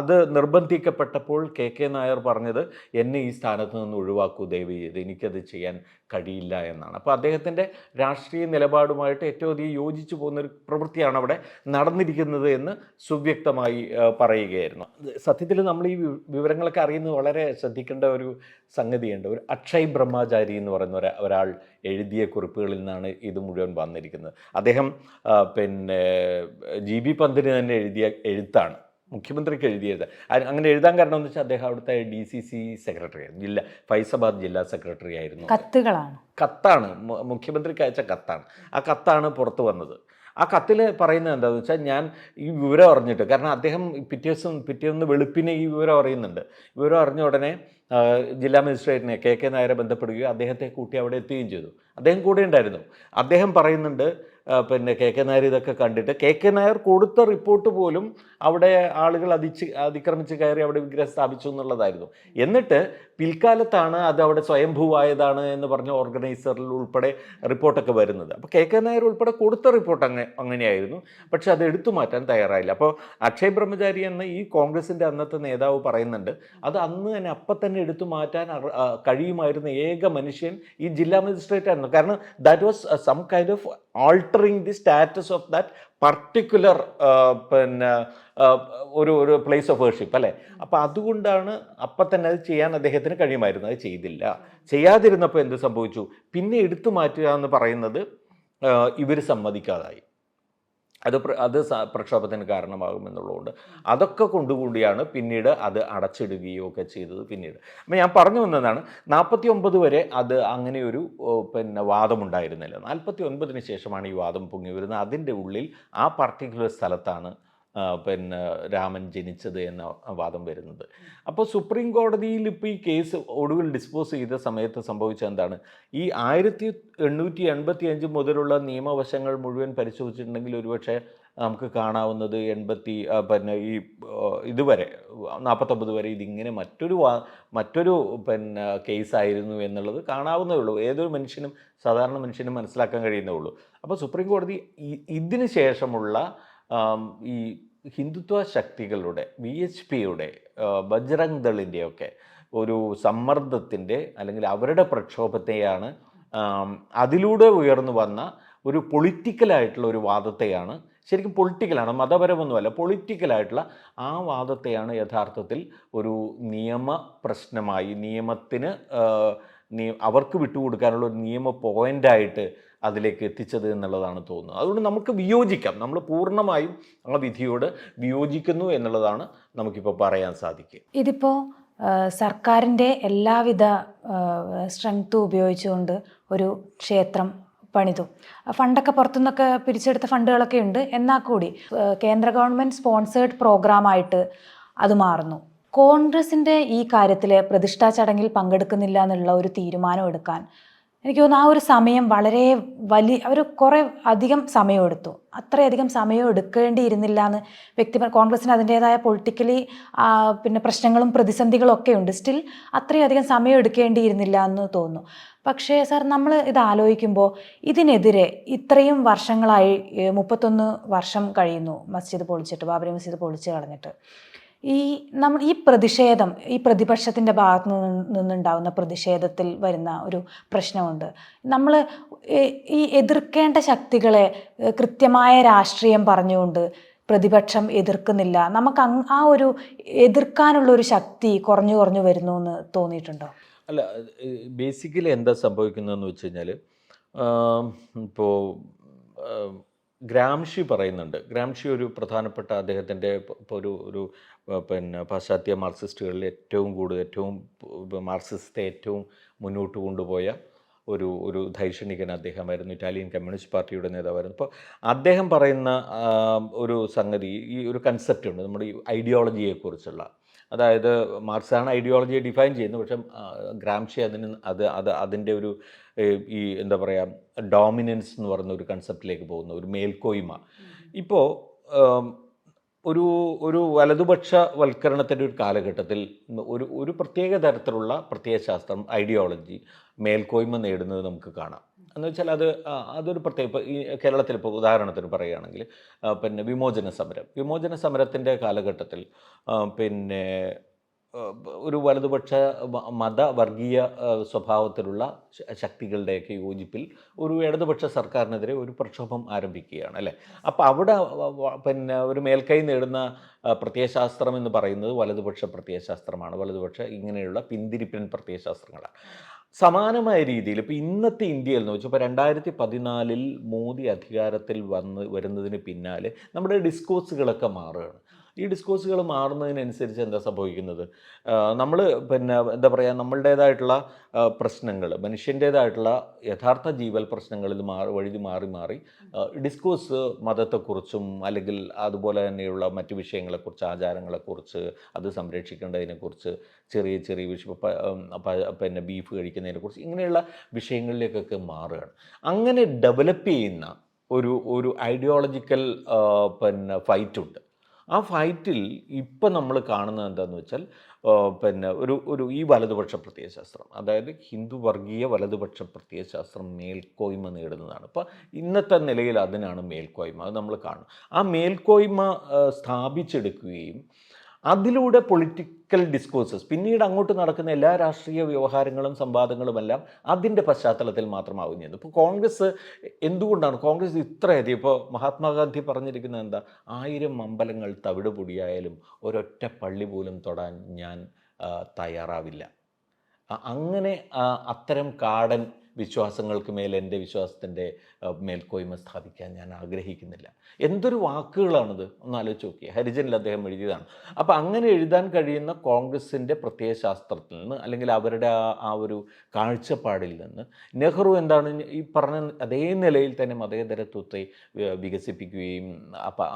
അത് നിർബന്ധിക്കപ്പെട്ടപ്പോൾ കെ നായർ പറഞ്ഞത്, എന്നെ ഈ സ്ഥാനത്ത് നിന്ന് ഒഴിവാക്കൂ ദയവ് ചെയ്ത്, എനിക്കത് ചെയ്യാൻ കഴിയില്ല എന്നാണ്. അപ്പോൾ അദ്ദേഹത്തിൻ്റെ രാഷ്ട്രീയ നിലപാടുമായിട്ട് ഏറ്റവും അധികം യോജിച്ചു പോകുന്നൊരു പ്രവൃത്തിയാണ് അവിടെ നടന്നിരിക്കുന്നത് എന്ന് സുവ്യക്തമായി പറയുകയായിരുന്നു. സത്യത്തിൽ നമ്മൾ ഈ വിവരങ്ങളൊക്കെ അറിയുന്നത് വളരെ ശ്രദ്ധിക്കേണ്ട ഒരു സംഗതിയുണ്ട്. ഒരു അക്ഷയ് ബ്രഹ്മചാരി എന്ന് പറയുന്ന ഒരാൾ എഴുതിയ കുറിപ്പുകളിൽ നിന്നാണ് ഇത് മുഴുവൻ വന്നിരിക്കുന്നത്. അദ്ദേഹം GB പന്തിന് തന്നെ എഴുതിയ എഴുത്താണ്, മുഖ്യമന്ത്രിക്ക് എഴുതിയത്. അങ്ങനെ എഴുതാൻ കാരണം എന്ന് വെച്ചാൽ അദ്ദേഹം അവിടുത്തെ DCC സെക്രട്ടറി ആയിരുന്നു, ഫൈസാബാദ് ജില്ലാ സെക്രട്ടറി ആയിരുന്നു. കത്താണ് മുഖ്യമന്ത്രിക്ക് അയച്ച കത്താണ്. ആ കത്താണ് പുറത്തു വന്നത്. ആ കത്തിൽ പറയുന്നത് എന്താണെന്ന് വെച്ചാൽ, ഞാൻ ഈ വിവരം അറിഞ്ഞിട്ട്, കാരണം അദ്ദേഹം പിറ്റേന്ന് വെളുപ്പിനെ ഈ വിവരം അറിയുന്നുണ്ട്. വിവരം അറിഞ്ഞ ഉടനെ ജില്ലാ മജിസ്ട്രേറ്റിനെ കെ നായരെ ബന്ധപ്പെടുകയും അദ്ദേഹത്തെ കൂട്ടി അവിടെ എത്തുകയും ചെയ്തു. അദ്ദേഹം കൂടെ ഉണ്ടായിരുന്നു. അദ്ദേഹം പറയുന്നുണ്ട്, കെ നായർ ഇതൊക്കെ കണ്ടിട്ട്, കെ നായർ കൊടുത്ത റിപ്പോർട്ട് പോലും അവിടെ ആളുകൾ അതിക്രമിച്ച് കയറി അവിടെ വിഗ്രഹം സ്ഥാപിച്ചു എന്നുള്ളതായിരുന്നു. എന്നിട്ട് പിൽക്കാലത്താണ് അത് അവിടെ സ്വയംഭൂവായതാണ് എന്ന് പറഞ്ഞ ഓർഗനൈസറിൽ ഉൾപ്പെടെ റിപ്പോർട്ടൊക്കെ വരുന്നത്. അപ്പോൾ കെ നായർ ഉൾപ്പെടെ കൊടുത്ത റിപ്പോർട്ട് അങ്ങനെയായിരുന്നു. പക്ഷെ അത് എടുത്തു മാറ്റാൻ തയ്യാറായില്ല. അപ്പോൾ അക്ഷയ് ബ്രഹ്മചാരി എന്ന ഈ കോൺഗ്രസിൻ്റെ അന്നത്തെ നേതാവ് പറയുന്നുണ്ട്, അത് അന്ന് തന്നെ അപ്പം തന്നെ എടുത്തു മാറ്റാൻ കഴിയുമായിരുന്ന ഏക മനുഷ്യൻ ഈ ജില്ലാ മജിസ്ട്രേറ്റ് ആയിരുന്നു. കാരണം that was some kind of altering the status of that particular ഒരു പ്ലേസ് ഓഫ് വർഷിപ്പ് അല്ലേ. അപ്പോൾ അതുകൊണ്ടാണ് അപ്പം തന്നെ അത് ചെയ്യാൻ അദ്ദേഹത്തിന് കഴിയുമായിരുന്നു. അത് ചെയ്തില്ല. ചെയ്യാതിരുന്നപ്പോൾ എന്ത് സംഭവിച്ചു? പിന്നെ എടുത്തു മാറ്റുക എന്ന് പറയുന്നത് ഇവർ സമ്മതിക്കാതായി. അത് പ്രക്ഷോഭത്തിന് കാരണമാകുമെന്നുള്ളതുകൊണ്ട് അതൊക്കെ കൊണ്ടുകൂടിയാണ് പിന്നീട് അത് അടച്ചിടുകയോ ഒക്കെ ചെയ്തത്. പിന്നീട് അപ്പം ഞാൻ പറഞ്ഞു വന്നതാണ്, 49 വരെ അത് അങ്ങനെ ഒരു വാദമുണ്ടായിരുന്നില്ല. 49 ശേഷമാണ് ഈ വാദം പൊങ്ങി വരുന്നത്. അതിൻ്റെ ഉള്ളിൽ ആ പർട്ടിക്കുലർ സ്ഥലത്താണ് രാമൻ ജനിച്ചത് എന്ന വാദം വരുന്നത്. അപ്പോൾ സുപ്രീം കോടതിയിൽ ഇപ്പോൾ ഈ കേസ് ഒടുവിൽ ഡിസ്പോസ് ചെയ്ത സമയത്ത് സംഭവിച്ചത് എന്താണ്? ഈ 1885 മുതലുള്ള നിയമവശങ്ങൾ മുഴുവൻ പരിശോധിച്ചിട്ടുണ്ടെങ്കിൽ ഒരുപക്ഷെ നമുക്ക് കാണാവുന്നത് ഇതുവരെ 49 വരെ ഇതിങ്ങനെ മറ്റൊരു കേസായിരുന്നു എന്നുള്ളത് കാണാവുന്നേ ഉള്ളൂ. ഏതൊരു മനുഷ്യനും, സാധാരണ മനുഷ്യനും മനസ്സിലാക്കാൻ കഴിയുന്നേ ഉള്ളൂ. അപ്പോൾ സുപ്രീം കോടതി ഇതിന് ശേഷമുള്ള ഈ ഹിന്ദുത്വ ശക്തികളുടെ, VHPയുടെ, ബജ്രംഗ് ദളിൻ്റെയൊക്കെ ഒരു സമ്മർദ്ദത്തിൻ്റെ അല്ലെങ്കിൽ അവരുടെ പ്രക്ഷോഭത്തെയാണ് അതിലൂടെ ഉയർന്നു വന്ന ഒരു പൊളിറ്റിക്കലായിട്ടുള്ള ഒരു വാദത്തെയാണ്, ശരിക്കും പൊളിറ്റിക്കലാണ്, മതപരമൊന്നുമല്ല, പൊളിറ്റിക്കലായിട്ടുള്ള ആ വാദത്തെയാണ് യഥാർത്ഥത്തിൽ ഒരു നിയമ പ്രശ്നമായി, നിയമത്തിന് അവർക്ക് വിട്ടുകൊടുക്കാനുള്ള ഒരു നിയമ പോയിൻ്റായിട്ട് അതിലേക്ക് എത്തിച്ചത് എന്നുള്ളതാണ് തോന്നുന്നത്. അതുകൊണ്ട് നമുക്ക് വിയോജിക്കാം, നമ്മൾ പൂർണ്ണമായും ആ വിധിയോട് വിയോജിക്കുന്നു എന്നുള്ളതാണ് നമുക്കിപ്പോൾ പറയാൻ സാധിക്കുക. ഇതിപ്പോൾ സർക്കാരിൻ്റെ എല്ലാവിധ സ്ട്രെങ്ത്തും ഉപയോഗിച്ചുകൊണ്ട് ഒരു ക്ഷേത്രം പണിതു. ഫണ്ടൊക്കെ പുറത്തുനിന്നൊക്കെ പിരിച്ചെടുത്ത ഫണ്ടുകളൊക്കെ ഉണ്ട്. എന്നാൽ കൂടി കേന്ദ്ര ഗവൺമെൻറ് സ്പോൺസേഡ് പ്രോഗ്രാമായിട്ട് അത് മാറുന്നു. കോൺഗ്രസിൻ്റെ ഈ കാര്യത്തിൽ പ്രതിഷ്ഠാ ചടങ്ങിൽ പങ്കെടുക്കുന്നില്ല എന്നുള്ള ഒരു തീരുമാനം എടുക്കാൻ എനിക്ക് തോന്നുന്നു ആ ഒരു സമയം വളരെ അവർ കുറേ അധികം സമയമെടുത്തു. അത്രയധികം സമയം എടുക്കേണ്ടിയിരുന്നില്ല എന്ന് കോൺഗ്രസിന് അതിൻ്റേതായ പൊളിറ്റിക്കലി പിന്നെ പ്രശ്നങ്ങളും പ്രതിസന്ധികളും ഒക്കെ ഉണ്ട്. സ്റ്റിൽ അത്രയധികം സമയം എടുക്കേണ്ടിയിരുന്നില്ല എന്ന് തോന്നുന്നു. പക്ഷേ സാർ, നമ്മൾ ഇത് ആലോചിക്കുമ്പോൾ ഇതിനെതിരെ ഇത്രയും വർഷങ്ങളായി 31 വർഷം കഴിയുന്നു മസ്ജിദ് പൊളിച്ചിട്ട്, ബാബരി മസ്ജിദ് പൊളിച്ച് കളഞ്ഞിട്ട്. ഈ പ്രതിഷേധം, ഈ പ്രതിപക്ഷത്തിൻ്റെ ഭാഗത്തു നിന്നുണ്ടാകുന്ന പ്രതിഷേധത്തിൽ വരുന്ന ഒരു പ്രശ്നമുണ്ട്. നമ്മൾ ഈ എതിർക്കേണ്ട ശക്തികളെ കൃത്യമായ രാഷ്ട്രീയം പറഞ്ഞുകൊണ്ട് പ്രതിപക്ഷം എതിർക്കുന്നില്ല. നമുക്ക് ആ ഒരു എതിർക്കാനുള്ളൊരു ശക്തി കുറഞ്ഞു വരുന്നു എന്ന് തോന്നിയിട്ടുണ്ടോ? അല്ല, ബേസിക്കലി എന്താ സംഭവിക്കുന്നതെന്ന് വെച്ച് കഴിഞ്ഞാൽ, ഇപ്പോൾ ഗ്രാംഷി പറയുന്നുണ്ട്. ഗ്രാംഷി ഒരു പ്രധാനപ്പെട്ട അദ്ദേഹത്തിൻ്റെ ഒരു പിന്നെ പാശ്ചാത്യ മാർക്സിസ്റ്റുകളിൽ ഏറ്റവും മാർക്സിസത്തെ ഏറ്റവും മുന്നോട്ട് കൊണ്ടുപോയ ഒരു ദൈക്ഷണികൻ അദ്ദേഹമായിരുന്നു. ഇറ്റാലിയൻ കമ്മ്യൂണിസ്റ്റ് പാർട്ടിയുടെ നേതാവായിരുന്നു. അപ്പോൾ അദ്ദേഹം പറയുന്ന ഒരു സംഗതി, ഈ ഒരു കൺസെപ്റ്റ് ഉണ്ട് നമ്മുടെ ഈ ഐഡിയോളജിയെക്കുറിച്ചുള്ള. അതായത് മാർക്സാണ് ഐഡിയോളജിയെ ഡിഫൈൻ ചെയ്യുന്നത്, പക്ഷേ ഗ്രാംഷി അതിൻ്റെ ഒരു ഈ എന്താ പറയുക ഡോമിനൻസ് എന്ന് പറയുന്ന ഒരു കൺസെപ്റ്റിലേക്ക് പോകുന്ന ഒരു മേൽക്കോയ്മ. ഇപ്പോൾ ഒരു വലതുപക്ഷ വൽക്കരണത്തിൻ്റെ ഒരു കാലഘട്ടത്തിൽ ഒരു പ്രത്യേക തരത്തിലുള്ള പ്രത്യയശാസ്ത്രം, ഐഡിയോളജി മേൽക്കോയ്മ നേടുന്നത് നമുക്ക് കാണാം. എന്ന് വെച്ചാൽ അതൊരു പ്രത്യേക, ഇപ്പോൾ ഈ കേരളത്തിൽ ഇപ്പോൾ ഉദാഹരണത്തിന് പറയുകയാണെങ്കിൽ പിന്നെ വിമോചന സമരത്തിൻ്റെ കാലഘട്ടത്തിൽ പിന്നെ ഒരു വലതുപക്ഷ മതവർഗീയ സ്വഭാവത്തിലുള്ള ശക്തികളുടെയൊക്കെ യോജിപ്പിൽ ഒരു ഇടതുപക്ഷ സർക്കാരിനെതിരെ ഒരു പ്രക്ഷോഭം ആരംഭിക്കുകയാണ് അല്ലേ. അപ്പോൾ അവിടെ പിന്നെ ഒരു മേൽക്കൈ നേടുന്ന പ്രത്യയശാസ്ത്രം എന്ന് പറയുന്നത് വലതുപക്ഷ പ്രത്യയശാസ്ത്രമാണ്, വലതുപക്ഷ ഇങ്ങനെയുള്ള പിന്തിരിപ്പൻ പ്രത്യയശാസ്ത്രങ്ങളാണ്. സമാനമായ രീതിയിൽ ഇപ്പോൾ ഇന്നത്തെ ഇന്ത്യയിൽ എന്ന് വെച്ചാൽ ഇപ്പോൾ 2014 മോദി അധികാരത്തിൽ വരുന്നതിന് പിന്നാലെ നമ്മുടെ ഡിസ്കോഴ്സുകളൊക്കെ മാറുകയാണ്. ഈ ഡിസ്കോഴ്സുകൾ മാറുന്നതിനനുസരിച്ച് എന്താ സംഭവിക്കുന്നത്, നമ്മൾ പിന്നെ എന്താ പറയുക നമ്മളുടേതായിട്ടുള്ള പ്രശ്നങ്ങൾ, മനുഷ്യൻ്റേതായിട്ടുള്ള യഥാർത്ഥ ജീവൽ പ്രശ്നങ്ങളിൽ മാറി ഡിസ്കോഴ്സ് മതത്തെക്കുറിച്ചും അല്ലെങ്കിൽ അതുപോലെ തന്നെയുള്ള മറ്റു വിഷയങ്ങളെക്കുറിച്ച്, ആചാരങ്ങളെക്കുറിച്ച്, അത് സംരക്ഷിക്കേണ്ടതിനെക്കുറിച്ച്, ചെറിയ വിഷയം പിന്നെ ബീഫ് കഴിക്കുന്നതിനെക്കുറിച്ച്, ഇങ്ങനെയുള്ള വിഷയങ്ങളിലേക്കൊക്കെ മാറുകയാണ്. അങ്ങനെ ഡെവലപ്പ് ചെയ്യുന്ന ഒരു ഐഡിയോളജിക്കൽ പിന്നെ ഫൈറ്റുണ്ട്. ആ ഫൈറ്റിൽ ഇപ്പം നമ്മൾ കാണുന്നത് എന്താണെന്ന് വെച്ചാൽ പിന്നെ ഈ വലതുപക്ഷ പ്രത്യയശാസ്ത്രം, അതായത് ഹിന്ദു വർഗീയ വലതുപക്ഷ പ്രത്യയശാസ്ത്രം മേൽക്കോയ്മ നേടുന്നതാണ്. അപ്പോൾ ഇന്നത്തെ നിലയിൽ അതിനാണ് മേൽക്കോയ്മ, അത് നമ്മൾ കാണും. ആ മേൽക്കോയ്മ സ്ഥാപിച്ചെടുക്കുകയും അതിലൂടെ പൊളിറ്റിക്കൽ ഡിസ്കോഴ്സസ്, പിന്നീട് അങ്ങോട്ട് നടക്കുന്ന എല്ലാ രാഷ്ട്രീയ വ്യവഹാരങ്ങളും സംവാദങ്ങളുമെല്ലാം അതിൻ്റെ പശ്ചാത്തലത്തിൽ മാത്രമാവുകയും ചെയ്യുന്നു. ഇപ്പോൾ എന്തുകൊണ്ടാണ് കോൺഗ്രസ് ഇത്രയധികം, ഇപ്പോൾ മഹാത്മാഗാന്ധി പറഞ്ഞിരിക്കുന്നത് എന്താ, 1000 അമ്പലങ്ങൾ തവിട് പൊടിയായാലും ഒരൊറ്റ പള്ളി പോലും തൊടാൻ ഞാൻ തയ്യാറാവില്ല. അങ്ങനെ അത്തരം കാടൻ വിശ്വാസങ്ങൾക്ക് മേൽ എൻ്റെ വിശ്വാസത്തിൻ്റെ മേൽക്കോയ്മ സ്ഥാപിക്കാൻ ഞാൻ ആഗ്രഹിക്കുന്നില്ല. എന്തൊരു വാക്കുകളാണിത്, ഒന്ന് ആലോചിച്ച് നോക്കിയേ. ഹരിജനിൽ അദ്ദേഹം എഴുതിയതാണ്. അപ്പോൾ അങ്ങനെ എഴുതാൻ കഴിയുന്ന കോൺഗ്രസിൻ്റെ പ്രത്യയശാസ്ത്രത്തിൽ നിന്ന് അല്ലെങ്കിൽ അവരുടെ ആ ഒരു കാഴ്ചപ്പാടിൽ നിന്ന് നെഹ്റു എന്താണ് ഈ പറഞ്ഞ അതേ നിലയിൽ തന്നെ മതേതരത്വത്തെ വികസിപ്പിക്കുകയും അപ്പോൾ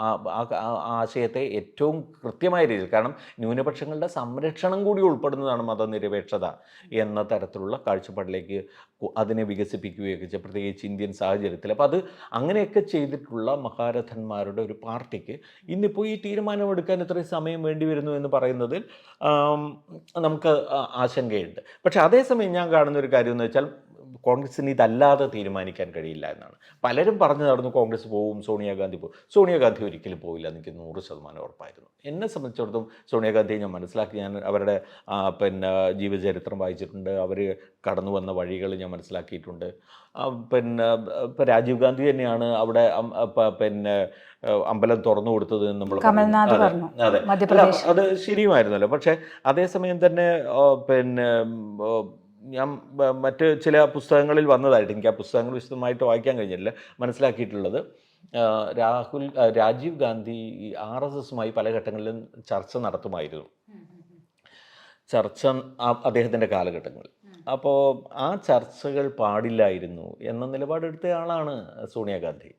ആ ആശയത്തെ ഏറ്റവും കൃത്യമായ രീതിയിൽ, കാരണം ന്യൂനപക്ഷങ്ങളുടെ സംരക്ഷണം കൂടി ഉൾപ്പെടുന്നതാണ് മതനിരപേക്ഷത എന്ന തരത്തിലുള്ള കാഴ്ചപ്പാടിലേക്ക് അതിനെ വികസിപ്പിക്കുകയൊക്കെ ചെയ്യും, പ്രത്യേകിച്ച് ഇന്ത്യൻ സാഹചര്യത്തിൽ. അപ്പോൾ അത് അങ്ങനെയൊക്കെ ചെയ്തിട്ടുള്ള മഹാരഥന്മാരുടെ ഒരു പാർട്ടിക്ക് ഇന്നിപ്പോൾ ഈ തീരുമാനമെടുക്കാൻ ഇത്രയും സമയം വേണ്ടി വരുന്നു എന്ന് പറയുന്നതിൽ നമുക്ക് ആശങ്കയുണ്ട്. പക്ഷേ അതേസമയം ഞാൻ കാണുന്നൊരു കാര്യം എന്ന് വെച്ചാൽ കോൺഗ്രസിന് ഇതല്ലാതെ തീരുമാനിക്കാൻ കഴിയില്ല എന്നാണ്. പലരും പറഞ്ഞു നടന്നു കോൺഗ്രസ് പോവും, സോണിയാഗാന്ധി പോകും. സോണിയാഗാന്ധി ഒരിക്കലും പോയില്ല, എനിക്ക് 100% ഉറപ്പായിരുന്നു. എന്നെ സംബന്ധിച്ചിടത്തോളം സോണിയാഗാന്ധിയെ ഞാൻ മനസ്സിലാക്കി. ഞാൻ അവരുടെ ജീവചരിത്രം വായിച്ചിട്ടുണ്ട്, അവർ കടന്നു വന്ന വഴികൾ ഞാൻ മനസ്സിലാക്കിയിട്ടുണ്ട്. ഇപ്പോൾ രാജീവ് ഗാന്ധി തന്നെയാണ് അവിടെ അമ്പലം തുറന്നു കൊടുത്തത് എന്ന് നമ്മൾ അതെ, അത് ശരിയുമായിരുന്നല്ലോ. പക്ഷേ അതേസമയം തന്നെ ഞാൻ മറ്റ് ചില പുസ്തകങ്ങളിൽ വന്നതായിട്ട്, എനിക്ക് ആ പുസ്തകങ്ങൾ വിശദമായിട്ട് വായിക്കാൻ കഴിഞ്ഞില്ല, മനസ്സിലാക്കിയിട്ടുള്ളത് രാജീവ് ഗാന്ധി RSSുമായി പല ഘട്ടങ്ങളിലും ചർച്ച നടത്തുമായിരുന്നു. ചർച്ച അദ്ദേഹത്തിൻ്റെ കാലഘട്ടങ്ങളിൽ. അപ്പോൾ ആ ചർച്ചകൾ പാടില്ലായിരുന്നു എന്ന നിലപാടെടുത്ത ആളാണ് സോണിയാഗാന്ധി.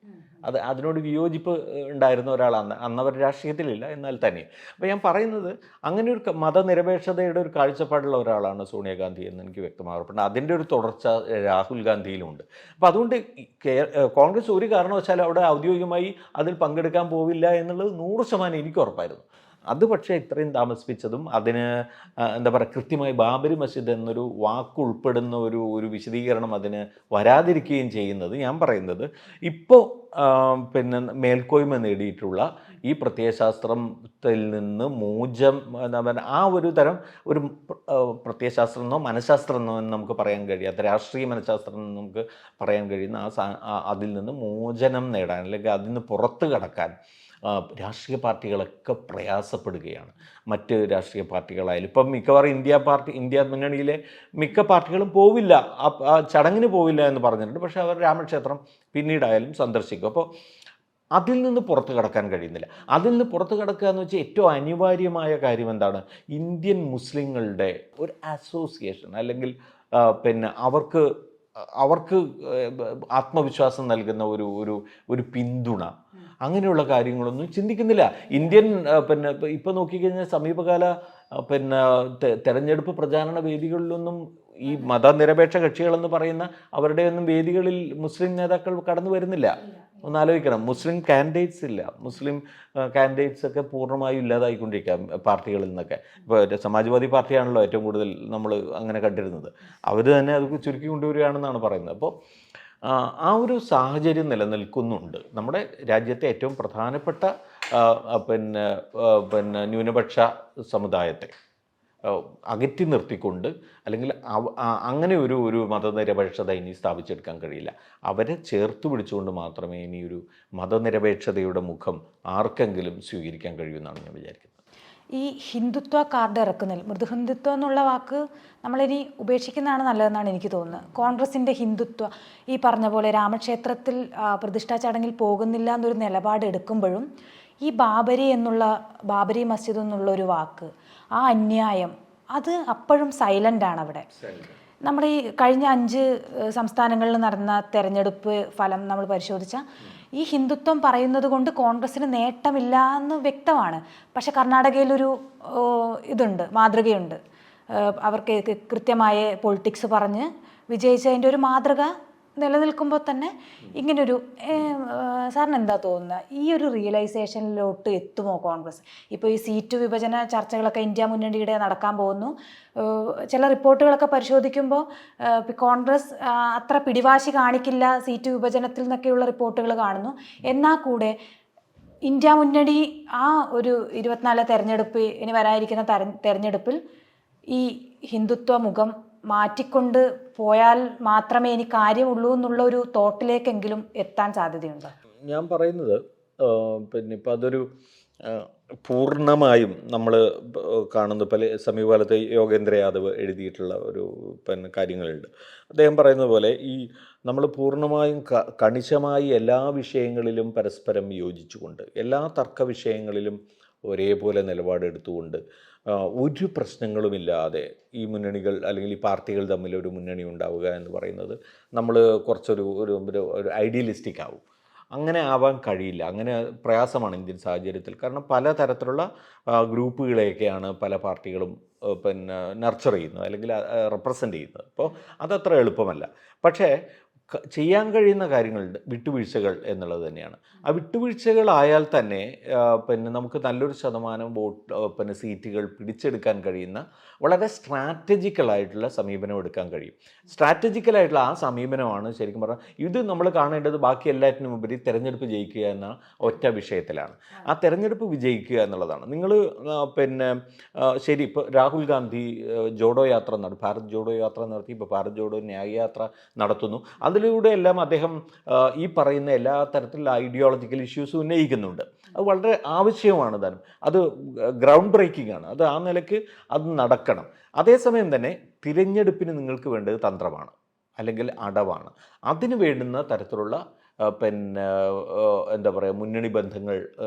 അതിനോട് വിയോജിപ്പ് ഉണ്ടായിരുന്ന ഒരാളാണ്. അന്നവർ രാഷ്ട്രീയത്തിലില്ല, എന്നാൽ തന്നെ. അപ്പോൾ ഞാൻ പറയുന്നത് അങ്ങനെ ഒരു മതനിരപേക്ഷതയുടെ ഒരു കാഴ്ചപ്പാടുള്ള ഒരാളാണ് സോണിയാഗാന്ധി എന്ന് എനിക്ക് വ്യക്തമാകപ്പെട്ടുണ്ട്. അതിൻ്റെ ഒരു തുടർച്ച രാഹുൽ ഗാന്ധിയിലുമുണ്ട്. അപ്പോൾ അതുകൊണ്ട് കോൺഗ്രസ് ഒരു കാരണവശാലും അവിടെ ഔദ്യോഗികമായി അതിൽ പങ്കെടുക്കാൻ പോവില്ല എന്നുള്ളത് 100% എനിക്ക് ഉറപ്പായിരുന്നു. അത് പക്ഷേ ഇത്രയും താമസിപ്പിച്ചതും അതിന് എന്താ പറയുക, കൃത്യമായി ബാബരി മസ്ജിദ് എന്നൊരു വാക്ക് ഉൾപ്പെടുന്ന ഒരു വിശദീകരണം അതിന് വരാതിരിക്കുകയും ചെയ്യുന്നത്, ഞാൻ പറയുന്നത് ഇപ്പോൾ മേൽക്കോയ്മ നേടിയിട്ടുള്ള ഈ പ്രത്യയശാസ്ത്രത്തിൽ നിന്ന് എന്താ പറയുക, ആ ഒരു തരം ഒരു പ്രത്യയശാസ്ത്രമെന്നോ മനഃശാസ്ത്രമെന്നോ എന്ന് നമുക്ക് പറയാൻ കഴിയാത്ത, രാഷ്ട്രീയ മനഃശാസ്ത്രം എന്ന് നമുക്ക് പറയാൻ കഴിയുന്ന അതിൽ നിന്ന് മോചനം നേടാൻ, അല്ലെങ്കിൽ അതിൽ നിന്ന് പുറത്ത് കടക്കാൻ രാഷ്ട്രീയ പാർട്ടികളൊക്കെ പ്രയാസപ്പെടുകയാണ്. മറ്റ് രാഷ്ട്രീയ പാർട്ടികളായാലും ഇപ്പം മിക്കവാറും ഇന്ത്യ മുന്നണിയിലെ മിക്ക പാർട്ടികളും പോവില്ല, ആ ചടങ്ങിന് പോവില്ല എന്ന് പറഞ്ഞിട്ടുണ്ട്. പക്ഷേ അവർ രാമക്ഷേത്രം പിന്നീടായാലും സന്ദർശിക്കും. അപ്പോൾ അതിൽ നിന്ന് പുറത്ത് കടക്കാൻ കഴിയുന്നില്ല. അതിൽ നിന്ന് പുറത്ത് കടക്കുക എന്ന് വെച്ചാൽ ഏറ്റവും അനിവാര്യമായ കാര്യം എന്താണ്? ഇന്ത്യൻ മുസ്ലിങ്ങളുടെ ഒരു അസോസിയേഷൻ, അല്ലെങ്കിൽ അവർക്ക് ആത്മവിശ്വാസം നൽകുന്ന ഒരു പിന്തുണ, അങ്ങനെയുള്ള കാര്യങ്ങളൊന്നും ചിന്തിക്കുന്നില്ല. ഇന്ത്യൻ ഇപ്പോൾ നോക്കിക്കഴിഞ്ഞാൽ സമീപകാല തെരഞ്ഞെടുപ്പ് പ്രചാരണ വേദികളിലൊന്നും ഈ മതനിരപേക്ഷ കക്ഷികളെന്ന് പറയുന്ന അവരുടെയൊന്നും വേദികളിൽ മുസ്ലിം നേതാക്കൾ കടന്നു വരുന്നില്ല. ഒന്നാലോചിക്കണം, മുസ്ലിം കാൻഡിഡേറ്റ്സ് ഇല്ല. മുസ്ലിം കാൻഡിഡേറ്റ്സ് ഒക്കെ പൂർണ്ണമായും ഇല്ലാതായിക്കൊണ്ടിരിക്കുക പാർട്ടികളിൽ നിന്നൊക്കെ. ഇപ്പോൾ സമാജ്വാദി പാർട്ടിയാണല്ലോ ഏറ്റവും കൂടുതൽ നമ്മൾ അങ്ങനെ കണ്ടിരുന്നത്. അവർ തന്നെ അത് ചുരുക്കി കൊണ്ടുവരികയാണെന്നാണ് പറയുന്നത്. അപ്പോൾ ആ ഒരു സാഹചര്യം നിലനിൽക്കുന്നുണ്ട്. നമ്മുടെ രാജ്യത്തെ ഏറ്റവും പ്രധാനപ്പെട്ട ന്യൂനപക്ഷ സമുദായത്തെ അകറ്റി നിർത്തിക്കൊണ്ട്, അല്ലെങ്കിൽ അങ്ങനെ ഒരു മതനിരപേക്ഷത ഇനി സ്ഥാപിച്ചെടുക്കാൻ കഴിയില്ല. അവരെ ചേർത്ത് പിടിച്ചുകൊണ്ട് മാത്രമേ ഇനി ഒരു മതനിരപേക്ഷതയുടെ മുഖം ആർക്കെങ്കിലും സ്വീകരിക്കാൻ കഴിയുമെന്നാണ് ഞാൻ വിചാരിക്കുന്നത്. ഈ ഹിന്ദുത്വ കാർഡ് ഇറക്കുന്നതിൽ മൃദുഹിന്ദുത്വം എന്നുള്ള വാക്ക് നമ്മളിനി ഉപേക്ഷിക്കുന്നതാണ് നല്ലതെന്നാണ് എനിക്ക് തോന്നുന്നത്. കോൺഗ്രസിൻ്റെ ഹിന്ദുത്വ, ഈ പറഞ്ഞ പോലെ രാമക്ഷേത്രത്തിൽ പ്രതിഷ്ഠാ ചടങ്ങിൽ പോകുന്നില്ല എന്നൊരു നിലപാട് എടുക്കുമ്പോഴും ഈ ബാബരി മസ്ജിദ് എന്നുള്ളൊരു വാക്ക്, ആ അന്യായം, അത് അപ്പോഴും സൈലൻ്റാണ് അവിടെ. നമ്മുടെ ഈ കഴിഞ്ഞ 5 സംസ്ഥാനങ്ങളിൽ നടന്ന തെരഞ്ഞെടുപ്പ് ഫലം നമ്മൾ പരിശോധിച്ചാൽ ഈ ഹിന്ദുത്വം പറയുന്നത് കൊണ്ട് കോൺഗ്രസ്സിന് നേട്ടമില്ല എന്ന് വ്യക്തമാണ്. പക്ഷെ കർണാടകയിലൊരു മാതൃകയുണ്ട്. അവർക്ക് കൃത്യമായ പൊളിറ്റിക്സ് പറഞ്ഞ് വിജയിച്ചതിൻ്റെ ഒരു മാതൃക നിലനിൽക്കുമ്പോൾ തന്നെ ഇങ്ങനൊരു സാറിന് എന്താ തോന്നുന്നത്, ഈ ഒരു റിയലൈസേഷനിലോട്ട് എത്തുമോ കോൺഗ്രസ്? ഇപ്പോൾ ഈ സീറ്റ് വിഭജന ചർച്ചകളൊക്കെ ഇന്ത്യ മുന്നണിയുടെ നടക്കാൻ പോകുന്നു. ചില റിപ്പോർട്ടുകളൊക്കെ പരിശോധിക്കുമ്പോൾ കോൺഗ്രസ് അത്ര പിടിവാശി കാണിക്കില്ല സീറ്റ് വിഭജനത്തിൽ നിന്നൊക്കെയുള്ള റിപ്പോർട്ടുകൾ കാണുന്നു. എന്നാൽ കൂടെ ഇന്ത്യ മുന്നണി ആ ഒരു 24 തെരഞ്ഞെടുപ്പ്, ഇനി വരാനിരിക്കുന്ന തെരഞ്ഞെടുപ്പിൽ ഈ ഹിന്ദുത്വ മുഖം മാറ്റിക്കൊണ്ട് പോയാൽ മാത്രമേ ഇനി കാര്യമുള്ളൂ എന്നുള്ള ഒരു തോട്ടിലേക്കെങ്കിലും എത്താൻ സാധ്യതയുണ്ട്. ഞാൻ പറയുന്നത് ഇപ്പം അതൊരു പൂർണ്ണമായും നമ്മൾ കാണുന്ന പല സമീപകാലത്ത് യോഗേന്ദ്ര യാദവ് എഴുതിയിട്ടുള്ള ഒരു കാര്യങ്ങളുണ്ട്. അദ്ദേഹം പറയുന്നത് പോലെ ഈ നമ്മൾ പൂർണ്ണമായും കണിശമായി എല്ലാ വിഷയങ്ങളിലും പരസ്പരം യോജിച്ചുകൊണ്ട്, എല്ലാ തർക്ക വിഷയങ്ങളിലും ഒരേപോലെ നിലപാടെടുത്തുകൊണ്ട്, ഒരു പ്രശ്നങ്ങളുമില്ലാതെ ഈ മുന്നണികൾ അല്ലെങ്കിൽ ഈ പാർട്ടികൾ തമ്മിൽ ഒരു മുന്നണി ഉണ്ടാവുക എന്ന് പറയുന്നത് നമ്മൾ കുറച്ചൊരു ഐഡിയലിസ്റ്റിക് ആവും. അങ്ങനെ ആവാൻ കഴിയില്ല. അങ്ങനെ പ്രയാസമാണ് ഇന്ത്യൻ സാഹചര്യത്തിൽ. കാരണം പല തരത്തിലുള്ള ഗ്രൂപ്പുകളെയൊക്കെയാണ് പല പാർട്ടികളും നർച്ചർ ചെയ്യുന്നത് അല്ലെങ്കിൽ റെപ്രസെൻ്റ് ചെയ്യുന്നത്. അപ്പോൾ അതത്ര എളുപ്പമല്ല. പക്ഷേ ചെയ്യാൻ കഴിയുന്ന കാര്യങ്ങളുണ്ട്, വിട്ടുവീഴ്ചകൾ എന്നുള്ളത് തന്നെയാണ്. ആ വിട്ടുവീഴ്ചകളായാൽ തന്നെ പിന്നെ നമുക്ക് നല്ലൊരു ശതമാനം പിന്നെ സീറ്റുകൾ പിടിച്ചെടുക്കാൻ കഴിയുന്ന വളരെ സ്ട്രാറ്റജിക്കലായിട്ടുള്ള സമീപനം എടുക്കാൻ കഴിയും. സ്ട്രാറ്റജിക്കലായിട്ടുള്ള ആ സമീപനമാണ് ശരിക്കും പറഞ്ഞാൽ ഇത് നമ്മൾ കാണേണ്ടത് ബാക്കി എല്ലാറ്റിനും ഉപരി തെരഞ്ഞെടുപ്പ് ജയിക്കുക എന്ന ഒറ്റ വിഷയത്തിലാണ്. ആ തെരഞ്ഞെടുപ്പ് വിജയിക്കുക എന്നുള്ളതാണ്. നിങ്ങൾ പിന്നെ ശരി, ഇപ്പോൾ രാഹുൽ ഗാന്ധി ജോഡോ യാത്ര ഭാരത് ജോഡോ യാത്ര നടത്തി, ഇപ്പോൾ ഭാരത് ജോഡോ ന്യായ യാത്ര നടത്തുന്നു. അതിലൂടെ എല്ലാം അദ്ദേഹം ഈ പറയുന്ന എല്ലാ തരത്തിലുള്ള ഐഡിയോളജിക്കൽ ഇഷ്യൂസ് ഉന്നയിക്കുന്നുണ്ട്. അത് വളരെ ആവശ്യമാണ് താനും, അത് ഗ്രൗണ്ട് ബ്രേക്കിംഗ് ആണ്. അത് ആ നിലയ്ക്ക് അത് നടക്കണം. അതേസമയം തന്നെ തിരഞ്ഞെടുപ്പിന് നിങ്ങൾക്ക് വേണ്ടത് തന്ത്രമാണ്, അല്ലെങ്കിൽ അടവാണ്. അതിന് വേണ്ടുന്ന തരത്തിലുള്ള പിന്നെ എന്താ പറയുക, മുന്നണി ബന്ധങ്ങൾ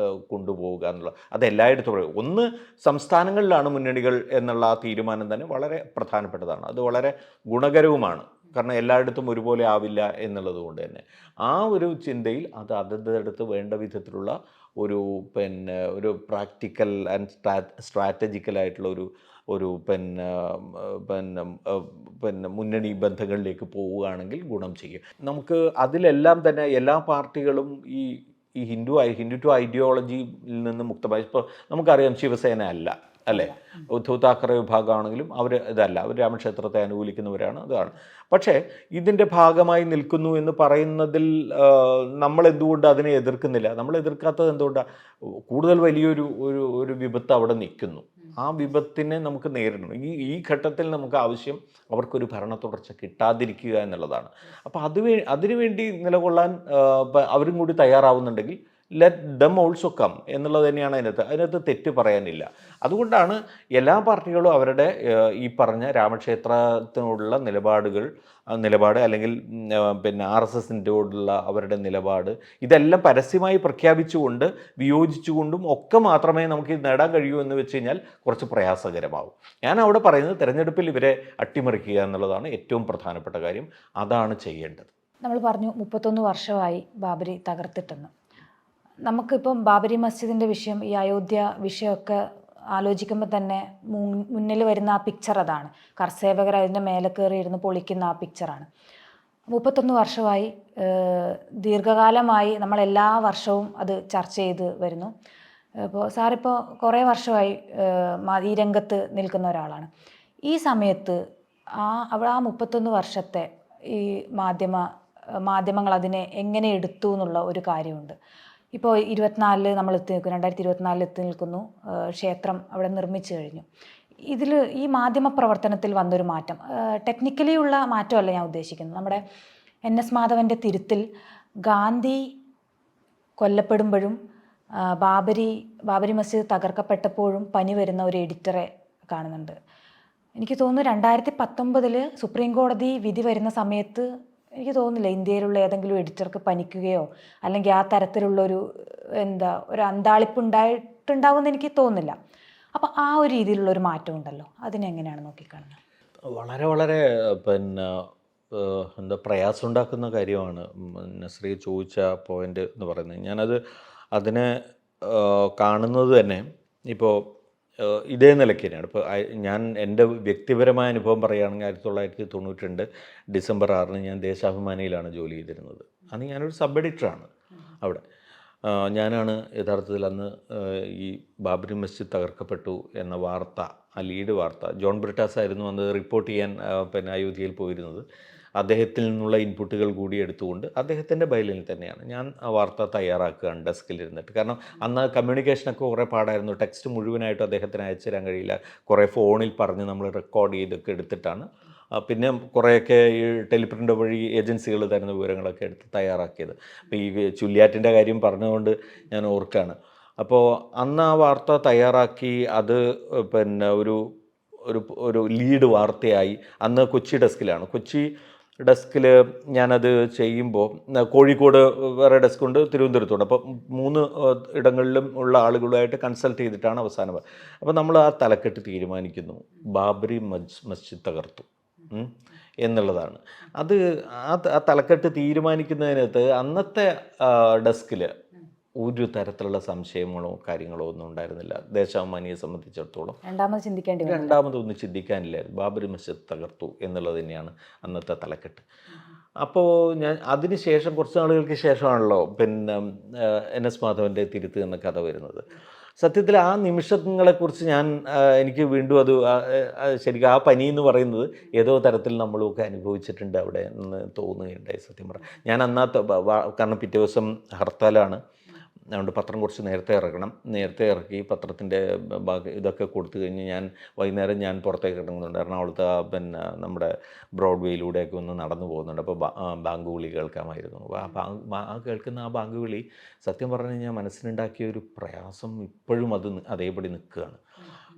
കൊണ്ടുപോവുക എന്നുള്ള അത് എല്ലായിടത്തും പറയും. ഒന്ന്, സംസ്ഥാനങ്ങളിലാണ് മുന്നണികൾ എന്നുള്ള ആ തീരുമാനം തന്നെ വളരെ പ്രധാനപ്പെട്ടതാണ്. അത് വളരെ ഗുണകരവുമാണ്. കാരണം എല്ലായിടത്തും ഒരുപോലെ ആവില്ല എന്നുള്ളത് കൊണ്ട് തന്നെ ആ ഒരു ചിന്തയിൽ അത് അതടുത്ത് വേണ്ട വിധത്തിലുള്ള പിന്നെ ഒരു പ്രാക്ടിക്കൽ ആൻഡ് സ്ട്രാറ്റജിക്കലായിട്ടുള്ള ഒരു മുന്നണി ബന്ധങ്ങളിലേക്ക് പോവുകയാണെങ്കിൽ ഗുണം ചെയ്യും. നമുക്ക് അതിലെല്ലാം തന്നെ എല്ലാ പാർട്ടികളും ഈ ഹിന്ദുത്വ ഐഡിയോളജിയിൽ നിന്ന് മുക്തമായി. ഇപ്പോൾ നമുക്കറിയാം ശിവസേന അല്ലേ, ഉദ്ധവ് താക്കറെ വിഭാഗമാണെങ്കിലും അവർ ഇതല്ല, അവർ രാമക്ഷേത്രത്തെ അനുകൂലിക്കുന്നവരാണ്, അതാണ്. പക്ഷേ ഇതിൻ്റെ ഭാഗമായി നിൽക്കുന്നു എന്ന് പറയുന്നതിൽ നമ്മൾ എന്തുകൊണ്ട് അതിനെ എതിർക്കുന്നില്ല? നമ്മൾ എതിർക്കാത്തത് എന്തുകൊണ്ടാണ്? കൂടുതൽ വലിയൊരു വിപത്ത് അവിടെ നിൽക്കുന്നു. ആ വിപത്തിനെ നമുക്ക് നേരിടണം. ഈ ഘട്ടത്തിൽ നമുക്ക് ആവശ്യം അവർക്കൊരു ഭരണ തുടർച്ച കിട്ടാതിരിക്കുക എന്നുള്ളതാണ്. അപ്പോൾ അതിനുവേണ്ടി നിലകൊള്ളാൻ അവരും കൂടി തയ്യാറാവുന്നുണ്ടെങ്കിൽ ലെറ്റ് ദം ഓൾസോ കം എന്നുള്ളത് തന്നെയാണ് അതിനകത്ത് തെറ്റ് പറയാനില്ല. അതുകൊണ്ടാണ് എല്ലാ പാർട്ടികളും അവരുടെ ഈ പറഞ്ഞ രാമക്ഷേത്രത്തിനോടുള്ള നിലപാട് അല്ലെങ്കിൽ പിന്നെ RSSനോടുള്ള അവരുടെ നിലപാട് ഇതെല്ലാം പരസ്യമായി പ്രഖ്യാപിച്ചുകൊണ്ട് വിയോജിച്ചുകൊണ്ടും ഒക്കെ മാത്രമേ നമുക്ക് ഇത് നേടാൻ കഴിയൂ എന്ന് വെച്ച് കഴിഞ്ഞാൽ കുറച്ച് പ്രയാസകരമാവും. ഞാൻ അവിടെ പറയുന്നത് തെരഞ്ഞെടുപ്പിൽ ഇവരെ അട്ടിമറിക്കുക എന്നുള്ളതാണ് ഏറ്റവും പ്രധാനപ്പെട്ട കാര്യം. അതാണ് ചെയ്യേണ്ടത്. നമ്മൾ പറഞ്ഞു 31 വർഷമായി ബാബരി തകർത്തിട്ടെന്ന്. നമുക്കിപ്പം ബാബരി മസ്ജിദിൻ്റെ വിഷയം, ഈ അയോധ്യ വിഷയമൊക്കെ ആലോചിക്കുമ്പോൾ തന്നെ മുന്നിൽ വരുന്ന ആ പിക്ചർ അതാണ്. കർസേവകർ അതിൻ്റെ മേലെ കയറിയിരുന്ന് പൊളിക്കുന്ന ആ പിക്ചറാണ്. 31 വർഷമായി, ദീർഘകാലമായി നമ്മളെല്ലാ വർഷവും അത് ചർച്ച ചെയ്ത് വരുന്നു. ഇപ്പോൾ സാറിപ്പോൾ കുറേ വർഷമായി ഈ രംഗത്ത് നിൽക്കുന്ന ഒരാളാണ്. ഈ സമയത്ത് ആ 31 വർഷത്തെ ഈ മാധ്യമങ്ങൾ അതിനെ എങ്ങനെ എടുത്തു എന്നുള്ള ഒരു കാര്യമുണ്ട്. ഇപ്പോൾ 2024 നമ്മൾ എത്തി നിൽക്കുന്നു, 2024 എത്തി നിൽക്കുന്നു. ക്ഷേത്രം അവിടെ നിർമ്മിച്ചു കഴിഞ്ഞു. ഇതിൽ ഈ മാധ്യമ പ്രവർത്തനത്തിൽ വന്നൊരു മാറ്റം, ടെക്നിക്കലി ഉള്ള മാറ്റമല്ല ഞാൻ ഉദ്ദേശിക്കുന്നത്. നമ്മുടെ NS മാധവൻ്റെ തിരുത്തിൽ ഗാന്ധി കൊല്ലപ്പെടുമ്പോഴും ബാബരി മസ്ജിദ് തകർക്കപ്പെട്ടപ്പോഴും പനി വരുന്ന ഒരു എഡിറ്ററെ കാണുന്നുണ്ട്. എനിക്ക് തോന്നുന്നു 2019 സുപ്രീം കോടതി വിധി വരുന്ന സമയത്ത് എനിക്ക് തോന്നുന്നില്ല ഇന്ത്യയിലുള്ള ഏതെങ്കിലും എഡിറ്റർക്ക് പനിക്കുകയോ അല്ലെങ്കിൽ ആ തരത്തിലുള്ളൊരു ഒരു അന്താളിപ്പ് ഉണ്ടായിട്ടുണ്ടാവുമെന്ന് എനിക്ക് തോന്നുന്നില്ല. അപ്പോൾ ആ ഒരു രീതിയിലുള്ളൊരു മാറ്റം ഉണ്ടല്ലോ, അതിനെങ്ങനെയാണ് നോക്കിക്കാണുന്നത്? വളരെ വളരെ പ്രയാസം ഉണ്ടാക്കുന്ന കാര്യമാണ് നസ്രിയ ചോദിച്ച പോയിന്റ് എന്ന് പറയുന്നത്. അതിനെ കാണുന്നത് തന്നെ ഇപ്പോൾ ഇതേ നിലയ്ക്ക് തന്നെയാണ്. ഇപ്പോൾ ഞാൻ എൻ്റെ വ്യക്തിപരമായ അനുഭവം പറയുകയാണെങ്കിൽ 1992 ഡിസംബർ 6 ഞാൻ ദേശാഭിമാനിയിലാണ് ജോലി ചെയ്തിരുന്നത്. അന്ന് ഞാനൊരു സബ് എഡിറ്ററാണ് അവിടെ. ഞാനാണ് യഥാർത്ഥത്തിൽ അന്ന് ഈ ബാബരി മസ്ജിദ് തകർക്കപ്പെട്ടു എന്ന വാർത്ത, ആ ലീഡ് വാർത്ത, ജോൺ ബ്രിട്ടാസ് ആയിരുന്നു അന്ന് റിപ്പോർട്ട് ചെയ്യാൻ അയോധ്യയിൽ പോയിരുന്നത്. അദ്ദേഹത്തിൽ നിന്നുള്ള ഇൻപുട്ടുകൾ കൂടി എടുത്തുകൊണ്ട് അദ്ദേഹത്തിൻ്റെ ബൈലിൽ തന്നെയാണ് ഞാൻ ആ വാർത്ത തയ്യാറാക്കുകയാണ് ഡെസ്കിലിരുന്നിട്ട്. കാരണം അന്ന് കമ്മ്യൂണിക്കേഷനൊക്കെ കുറേ പാടായിരുന്നു. ടെക്സ്റ്റ് മുഴുവനായിട്ടും അദ്ദേഹത്തിന് അയച്ചു തരാൻ കഴിയില്ല. കുറേ ഫോണിൽ പറഞ്ഞ് നമ്മൾ റെക്കോർഡ് ചെയ്തൊക്കെ എടുത്തിട്ടാണ്, പിന്നെ കുറേയൊക്കെ ഈ ടെലിപ്രിൻ്റ് വഴി ഏജൻസികൾ തരുന്ന വിവരങ്ങളൊക്കെ എടുത്ത് തയ്യാറാക്കിയത്. അപ്പോൾ ഈ ചുള്ളിയാറ്റിൻ്റെ കാര്യം പറഞ്ഞുകൊണ്ട് ഞാൻ ഓർക്കുകയാണ്. അപ്പോൾ അന്ന് ആ വാർത്ത തയ്യാറാക്കി അത് ഒരു ലീഡ് വാർത്തയായി. അന്ന് കൊച്ചി ഡെസ്കിൽ ഞാനത് ചെയ്യുമ്പോൾ കോഴിക്കോട് വേറെ ഡെസ്ക്കുണ്ട്, തിരുവനന്തപുരത്തുണ്ട്. അപ്പോൾ 3 ഇടങ്ങളിലും ഉള്ള ആളുകളുമായിട്ട് കൺസൾട്ട് ചെയ്തിട്ടാണ് അവസാനം. അപ്പോൾ നമ്മൾ ആ തലക്കെട്ട് തീരുമാനിക്കുന്നു, ബാബരി മസ്ജിദ് തകർത്തു എന്നുള്ളതാണ്. അത് ആ തലക്കെട്ട് തീരുമാനിക്കുന്നതിനകത്ത് അന്നത്തെ ഡെസ്കിൽ ഒരു തരത്തിലുള്ള സംശയങ്ങളോ കാര്യങ്ങളോ ഒന്നും ഉണ്ടായിരുന്നില്ല. ദേശാഭിമാനിയെ സംബന്ധിച്ചിടത്തോളം രണ്ടാമതൊന്നും ചിന്തിക്കാനില്ലായിരുന്നു. ബാബരി മസ്ജിദ് തകർത്തു എന്നുള്ളത് തന്നെയാണ് അന്നത്തെ തലക്കെട്ട്. അപ്പോൾ ഞാൻ അതിന് ശേഷം കുറച്ച് നാളുകൾക്ക് ശേഷമാണല്ലോ പിന്നെ NS മാധവൻ്റെ തിരുത്ത് എന്ന കഥ വരുന്നത്. സത്യത്തിൽ ആ നിമിഷങ്ങളെക്കുറിച്ച് എനിക്ക് വീണ്ടും ശരിക്കും ആ പനി എന്ന് പറയുന്നത് ഏതോ തരത്തിൽ നമ്മളൊക്കെ അനുഭവിച്ചിട്ടുണ്ട് അവിടെ എന്ന് തോന്നുകയുണ്ടായി സത്യം പറഞ്ഞാൽ. ഞാൻ കാരണം പിറ്റേ ദിവസം ഹർത്താലാണ്, അതുകൊണ്ട് പത്രം കുറച്ച് നേരത്തെ ഇറക്കണം. നേരത്തെ ഇറക്കി പത്രത്തിൻ്റെ ഇതൊക്കെ കൊടുത്തു കഴിഞ്ഞ് വൈകുന്നേരം ഞാൻ പുറത്തേക്ക് ഇറങ്ങുന്നുണ്ട്. എറണാകുളത്ത് പിന്നെ നമ്മുടെ ബ്രോഡ്വേയിലൂടെയൊക്കെ ഒന്ന് നടന്നു പോകുന്നുണ്ട്. അപ്പോൾ ബാങ്ക് വിളി കേൾക്കാമായിരുന്നു. ആ കേൾക്കുന്ന ആ ബാങ്ക് വിളി സത്യം പറഞ്ഞു കഴിഞ്ഞാൽ മനസ്സിനുണ്ടാക്കിയ ഒരു പ്രയാസം ഇപ്പോഴും അതേപടി നിൽക്കുകയാണ്.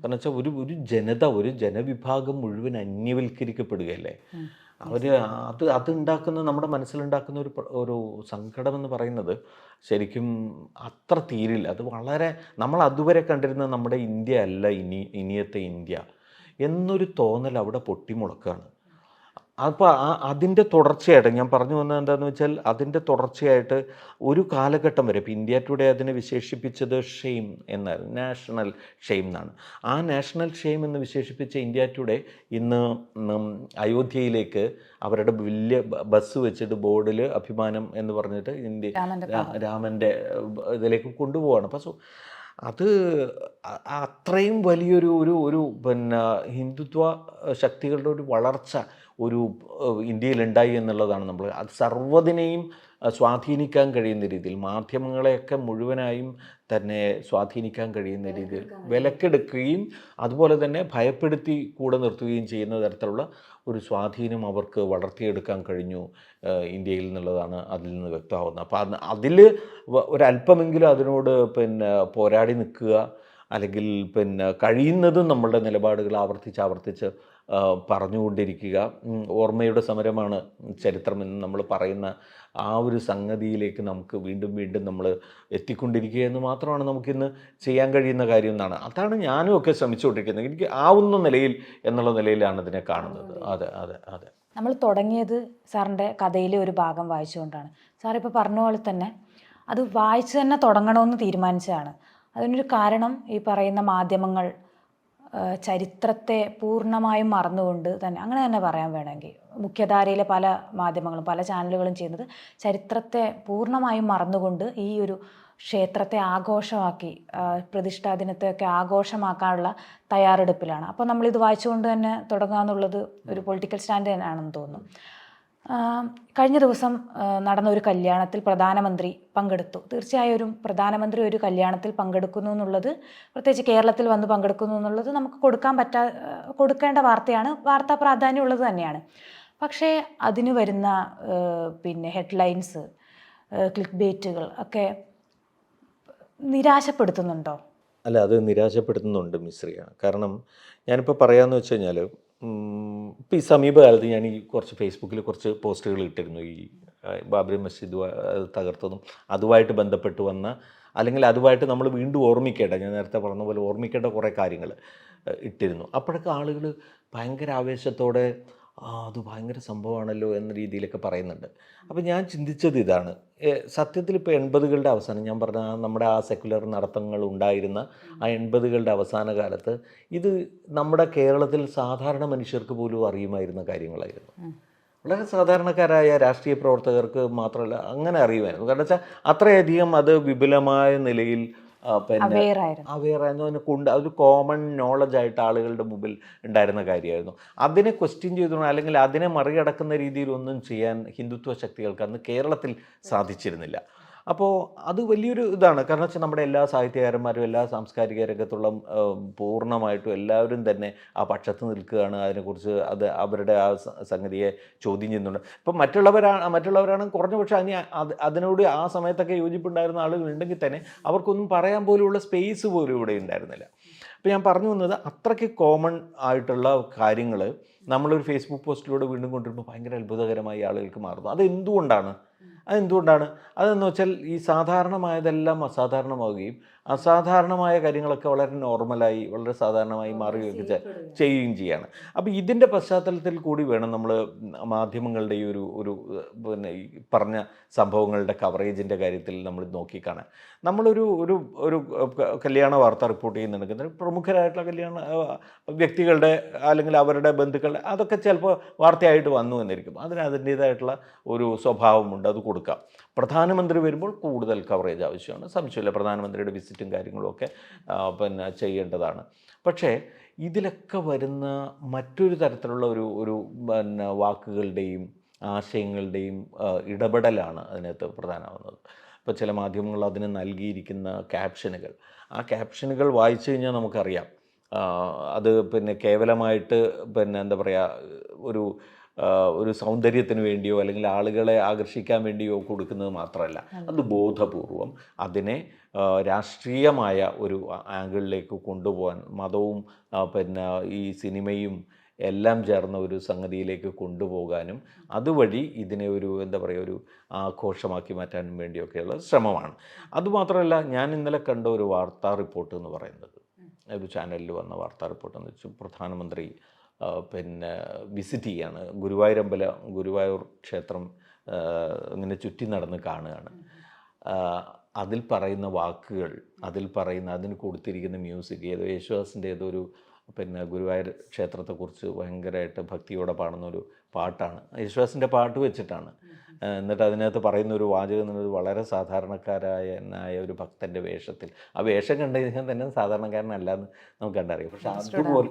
കാരണം വെച്ചാൽ ഒരു ജനവിഭാഗം മുഴുവൻ അന്യവൽക്കരിക്കപ്പെടുകയല്ലേ. അതുണ്ടാക്കുന്ന നമ്മുടെ മനസ്സിലുണ്ടാക്കുന്ന ഒരു സങ്കടമെന്ന് പറയുന്നത് ശരിക്കും അത്ര തീരില്ല. അത് വളരെ നമ്മൾ അതുവരെ കണ്ടിരുന്ന നമ്മുടെ ഇന്ത്യ അല്ല ഇനിയത്തെ ഇന്ത്യ എന്നൊരു തോന്നൽ അവിടെ പൊട്ടിമുളക്കാണ്. അപ്പോൾ അതിൻ്റെ തുടർച്ചയായിട്ട് ഞാൻ പറഞ്ഞു വന്നത് എന്താണെന്ന് വെച്ചാൽ അതിൻ്റെ തുടർച്ചയായിട്ട് ഒരു കാലഘട്ടം വരെ ഇപ്പോൾ ഇന്ത്യ ടുഡേ അതിനെ വിശേഷിപ്പിച്ചത് ഷെയിം എന്നായിരുന്നു, നാഷണൽ ഷെയിം എന്നാണ്. ആ നാഷണൽ ഷെയിം എന്ന് വിശേഷിപ്പിച്ച ഇന്ത്യ ടുഡേ ഇന്ന് അയോധ്യയിലേക്ക് അവരുടെ വലിയ ബസ് വെച്ചിട്ട് ബോർഡിൽ അഭിമാനം എന്ന് പറഞ്ഞിട്ട് രാമൻ്റെ ഇതിലേക്ക് കൊണ്ടുപോവാണ്. അപ്പോൾ അത് അത്രയും വലിയൊരു ഒരു പിന്നെ ഹിന്ദുത്വ ശക്തികളുടെ ഒരു വളർച്ച ഇന്ത്യയിലുണ്ടായി എന്നുള്ളതാണ് അത് സർവ്വതിനെയും സ്വാധീനിക്കാൻ കഴിയുന്ന രീതിയിൽ, മാധ്യമങ്ങളെയൊക്കെ മുഴുവനായും തന്നെ സ്വാധീനിക്കാൻ കഴിയുന്ന രീതിയിൽ വിലക്കെടുക്കുകയും അതുപോലെ തന്നെ ഭയപ്പെടുത്തി കൂടെ നിർത്തുകയും ചെയ്യുന്ന തരത്തിലുള്ള ഒരു സ്വാധീനം അവർക്ക് വളർത്തിയെടുക്കാൻ കഴിഞ്ഞു ഇന്ത്യയിൽ എന്നുള്ളതാണ് അതിൽ നിന്ന് വ്യക്തമാകുന്നത്. അപ്പോൾ അതിൽ ഒരല്പമെങ്കിലും അതിനോട് പോരാടി നിൽക്കുക, അല്ലെങ്കിൽ കഴിയുന്നതും നമ്മളുടെ നിലപാടുകൾ ആവർത്തിച്ച് പറഞ്ഞുകൊണ്ടിരിക്കുക. ഓർമ്മയുടെ സമരമാണ് ചരിത്രമെന്ന് നമ്മൾ പറയുന്ന ആ ഒരു സംഗതിയിലേക്ക് നമുക്ക് വീണ്ടും നമ്മൾ എത്തിക്കൊണ്ടിരിക്കുക എന്ന് മാത്രമാണ് നമുക്കിന്ന് ചെയ്യാൻ കഴിയുന്ന കാര്യം എന്നാണ്. അതാണ് ഞാനും ഒക്കെ ശ്രമിച്ചുകൊണ്ടിരിക്കുന്നത്. എനിക്ക് ആവുന്ന നിലയിൽ എന്നുള്ള നിലയിലാണ് ഇതിനെ കാണുന്നത്. അതെ നമ്മൾ തുടങ്ങിയത് സാറിൻ്റെ കഥയിലെ ഒരു ഭാഗം വായിച്ചുകൊണ്ടാണ്. സാറിപ്പോൾ പറഞ്ഞ പോലെ തന്നെ അത് വായിച്ച് തന്നെ തുടങ്ങണമെന്ന് തീരുമാനിച്ചതാണ്. അതിനൊരു കാരണം ഈ പറയുന്ന മാധ്യമങ്ങൾ ചരിത്രത്തെ പൂർണ്ണമായും മറന്നുകൊണ്ട് തന്നെ, അങ്ങനെ തന്നെ പറയാൻ വേണമെങ്കിൽ, മുഖ്യധാരയിലെ പല മാധ്യമങ്ങളും പല ചാനലുകളും ചെയ്യുന്നത് ചരിത്രത്തെ പൂർണ്ണമായും മറന്നുകൊണ്ട് ഈ ഒരു ക്ഷേത്രത്തെ ആഘോഷമാക്കി, പ്രതിഷ്ഠാ ദിനത്തെയൊക്കെ ആഘോഷമാക്കാനുള്ള തയ്യാറെടുപ്പിലാണ്. അപ്പോൾ നമ്മളിത് വായിച്ചുകൊണ്ട് തന്നെ തുടങ്ങുക എന്നുള്ളത് ഒരു പൊളിറ്റിക്കൽ സ്റ്റാൻഡ് തന്നെയാണെന്ന് തോന്നുന്നു. കഴിഞ്ഞ ദിവസം നടന്ന ഒരു കല്യാണത്തിൽ പ്രധാനമന്ത്രി പങ്കെടുത്തു. തീർച്ചയായും ഒരു പ്രധാനമന്ത്രി ഒരു കല്യാണത്തിൽ പങ്കെടുക്കുന്നു എന്നുള്ളത്, പ്രത്യേകിച്ച് കേരളത്തിൽ വന്ന് പങ്കെടുക്കുന്നു എന്നുള്ളത് നമുക്ക് കൊടുക്കേണ്ട വാർത്തയാണ്, വാർത്താ പ്രാധാന്യമുള്ളത് തന്നെയാണ്. പക്ഷേ അതിന് വരുന്ന ഹെഡ്ലൈൻസ്, ക്ലിക്ക് ബേറ്റുകൾ ഒക്കെ നിരാശപ്പെടുത്തുന്നുണ്ടോ? അല്ല, അത് നിരാശപ്പെടുത്തുന്നുണ്ട് മിശ്രിയ. കാരണം ഞാനിപ്പോൾ പറയാമെന്ന് വെച്ച് കഴിഞ്ഞാൽ, ഇപ്പോൾ ഈ സമീപകാലത്ത് ഞാൻ കുറച്ച് ഫേസ്ബുക്കിൽ കുറച്ച് പോസ്റ്റുകൾ ഇട്ടിരുന്നു. ഈ ബാബറി മസ്ജിദ് തകർത്തതും അതുമായിട്ട് ബന്ധപ്പെട്ട് വന്ന, അല്ലെങ്കിൽ അതുമായിട്ട് നമ്മൾ വീണ്ടും ഓർമ്മിക്കേണ്ട, ഞാൻ നേരത്തെ പറഞ്ഞ പോലെ ഓർമ്മിക്കേണ്ട കുറേ കാര്യങ്ങൾ ഇട്ടിരുന്നു. അപ്പോഴൊക്കെ ആളുകൾ ഭയങ്കര ആവേശത്തോടെ അത് ഭയങ്കര സംഭവമാണല്ലോ എന്ന രീതിയിലൊക്കെ പറയുന്നുണ്ട്. അപ്പോൾ ഞാൻ ചിന്തിച്ചത് ഇതാണ്, സത്യത്തിൽ ഇപ്പോൾ 80കളുടെ അവസാനം, ഞാൻ പറഞ്ഞ നമ്മുടെ ആ സെക്കുലർ നടത്തങ്ങൾ ഉണ്ടായിരുന്ന ആ 80കളുടെ അവസാന കാലത്ത് ഇത് നമ്മുടെ കേരളത്തിൽ സാധാരണ മനുഷ്യർക്ക് പോലും അറിയുമായിരുന്ന കാര്യങ്ങളായിരുന്നു. വളരെ സാധാരണക്കാരായ രാഷ്ട്രീയ പ്രവർത്തകർക്ക് മാത്രമല്ല അങ്ങനെ അറിയുമായിരുന്നു. കാരണം വെച്ചാൽ അത്രയധികം അത് വിപുലമായ നിലയിൽ അവെയറായിരുന്നു. അതൊരു കോമൺ നോളജായിട്ട് ആളുകളുടെ മുമ്പിൽ ഉണ്ടായിരുന്ന കാര്യമായിരുന്നു. അതിനെ ക്വസ്റ്റ്യൻ ചെയ്തു, അല്ലെങ്കിൽ അതിനെ മറികടക്കുന്ന രീതിയിലൊന്നും ചെയ്യാൻ ഹിന്ദുത്വ ശക്തികൾക്ക് അന്ന് കേരളത്തിൽ സാധിച്ചിരുന്നില്ല. അപ്പോൾ അത് വലിയൊരു ഇതാണ്. കാരണം വെച്ചാൽ നമ്മുടെ എല്ലാ സാഹിത്യകാരന്മാരും എല്ലാ സാംസ്കാരിക രംഗത്തുള്ള പൂർണ്ണമായിട്ടും എല്ലാവരും തന്നെ ആ പക്ഷത്ത് നിൽക്കുകയാണ്. അതിനെക്കുറിച്ച് അവരുടെ ആ സംഗതിയെ ചോദ്യം ചെയ്യുന്നുണ്ട്. ഇപ്പം മറ്റുള്ളവരാണ് കുറഞ്ഞ പക്ഷേ അതിനോട് ആ സമയത്തൊക്കെ യോജിപ്പുണ്ടായിരുന്ന ആളുകൾ ഉണ്ടെങ്കിൽ തന്നെ അവർക്കൊന്നും പറയാൻ പോലുള്ള സ്പേസ് പോലും ഇവിടെ ഉണ്ടായിരുന്നില്ല. അപ്പോൾ ഞാൻ പറഞ്ഞു വന്നത്, അത്രയ്ക്ക് കോമൺ ആയിട്ടുള്ള കാര്യങ്ങൾ നമ്മളൊരു ഫേസ്ബുക്ക് പോസ്റ്റിലൂടെ വീണ്ടും കൊണ്ടുവരുമ്പോൾ ഭയങ്കര അത്ഭുതകരമായി ആളുകൾക്ക് മാറുന്നു. അതെന്തുകൊണ്ടാണ്? അതെന്തുകൊണ്ടാണ്? അതെന്ന് വെച്ചാൽ ഈ സാധാരണമായതെല്ലാം അസാധാരണമാവുകയും അസാധാരണമായ കാര്യങ്ങളൊക്കെ വളരെ നോർമലായി വളരെ സാധാരണമായി മാറുകയൊക്കെ ചെയ്യുകയും ചെയ്യാണ്. അപ്പോൾ ഇതിൻ്റെ പശ്ചാത്തലത്തിൽ കൂടി വേണം നമ്മൾ മാധ്യമങ്ങളുടെ ഈ ഒരു പിന്നെ ഈ പറഞ്ഞ സംഭവങ്ങളുടെ കവറേജിൻ്റെ കാര്യത്തിൽ നമ്മൾ നോക്കിക്കാണാൻ. നമ്മളൊരു ഒരു ഒരു കല്യാണ വാർത്ത റിപ്പോർട്ട് ചെയ്യുന്നുണ്ടെങ്കിൽ പ്രമുഖരായിട്ടുള്ള കല്യാണ വ്യക്തികളുടെ അല്ലെങ്കിൽ അവരുടെ ബന്ധുക്കളുടെ അതൊക്കെ ചിലപ്പോൾ വാർത്തയായിട്ട് വന്നു എന്നിരിക്കും. അതിന് അതിൻ്റേതായിട്ടുള്ള ഒരു സ്വഭാവമുണ്ട്, അത് കൊടുക്കാം. പ്രധാനമന്ത്രി വരുമ്പോൾ കൂടുതൽ കവറേജ് ആവശ്യമാണ്, സംശയമില്ല. പ്രധാനമന്ത്രിയുടെ വിസിറ്റും കാര്യങ്ങളുമൊക്കെ പിന്നെ ചെയ്യേണ്ടതാണ്. പക്ഷേ ഇതിലൊക്കെ വരുന്ന മറ്റൊരു തരത്തിലുള്ള ഒരു പിന്നെ വാക്കുകളുടെയും ആശയങ്ങളുടെയും ഇടപെടലാണ് അതിനകത്ത് പ്രധാനമാകുന്നത്. ഇപ്പോൾ ചില മാധ്യമങ്ങൾ അതിന് നൽകിയിരിക്കുന്ന ക്യാപ്ഷനുകൾ, ആ ക്യാപ്ഷനുകൾ വായിച്ചു കഴിഞ്ഞാൽ നമുക്കറിയാം അത് പിന്നെ കേവലമായിട്ട് പിന്നെ എന്താ പറയുക ഒരു സൗന്ദര്യത്തിന് വേണ്ടിയോ അല്ലെങ്കിൽ ആളുകളെ ആകർഷിക്കാൻ വേണ്ടിയോ കൊടുക്കുന്നത് മാത്രമല്ല, അത് ബോധപൂർവം അതിനെ രാഷ്ട്രീയമായ ഒരു ആംഗിളിലേക്ക് കൊണ്ടുപോകാൻ, മതവും പിന്നെ ഈ സിനിമയും എല്ലാം ചേർന്ന ഒരു സംഗതിയിലേക്ക് കൊണ്ടുപോകാനും അതുവഴി ഇതിനെ ഒരു എന്താ പറയുക ഒരു ആഘോഷമാക്കി മാറ്റാനും വേണ്ടിയൊക്കെയുള്ള ശ്രമമാണ്. അതുമാത്രമല്ല, ഞാൻ ഇന്നലെ കണ്ട ഒരു വാർത്താ റിപ്പോർട്ട് എന്ന് പറയുന്നത്, ഒരു ചാനലിൽ വന്ന വാർത്താ റിപ്പോർട്ട് എന്ന് വെച്ചാൽ പ്രധാനമന്ത്രി പിന്നെ വിസിറ്റ് ചെയ്യാണ് ഗുരുവായൂർ ക്ഷേത്രം ഇങ്ങനെ ചുറ്റി നടന്ന് കാണുകയാണ്. അതിൽ പറയുന്ന വാക്കുകൾ, അതിന് കൊടുത്തിരിക്കുന്ന മ്യൂസിക്, ഏതോ യേശുദാസിൻ്റെ ഏതോ ഒരു പിന്നെ ഗുരുവായൂർ ക്ഷേത്രത്തെക്കുറിച്ച് ഭയങ്കരമായിട്ട് ഭക്തിയോടെ പാടുന്നൊരു പാട്ടാണ്, യേശുദാസിൻ്റെ പാട്ട് വെച്ചിട്ടാണ്. എന്നിട്ട് അതിനകത്ത് പറയുന്ന ഒരു വാചകം എന്നുള്ളത് വളരെ സാധാരണക്കാരനായ ഒരു ഭക്തൻ്റെ വേഷത്തിൽ, ആ വേഷം കണ്ടു കഴിഞ്ഞാൽ തന്നെ സാധാരണക്കാരനല്ലാന്ന് നമുക്ക് കണ്ടറിയാം. പക്ഷെ അതുപോലെ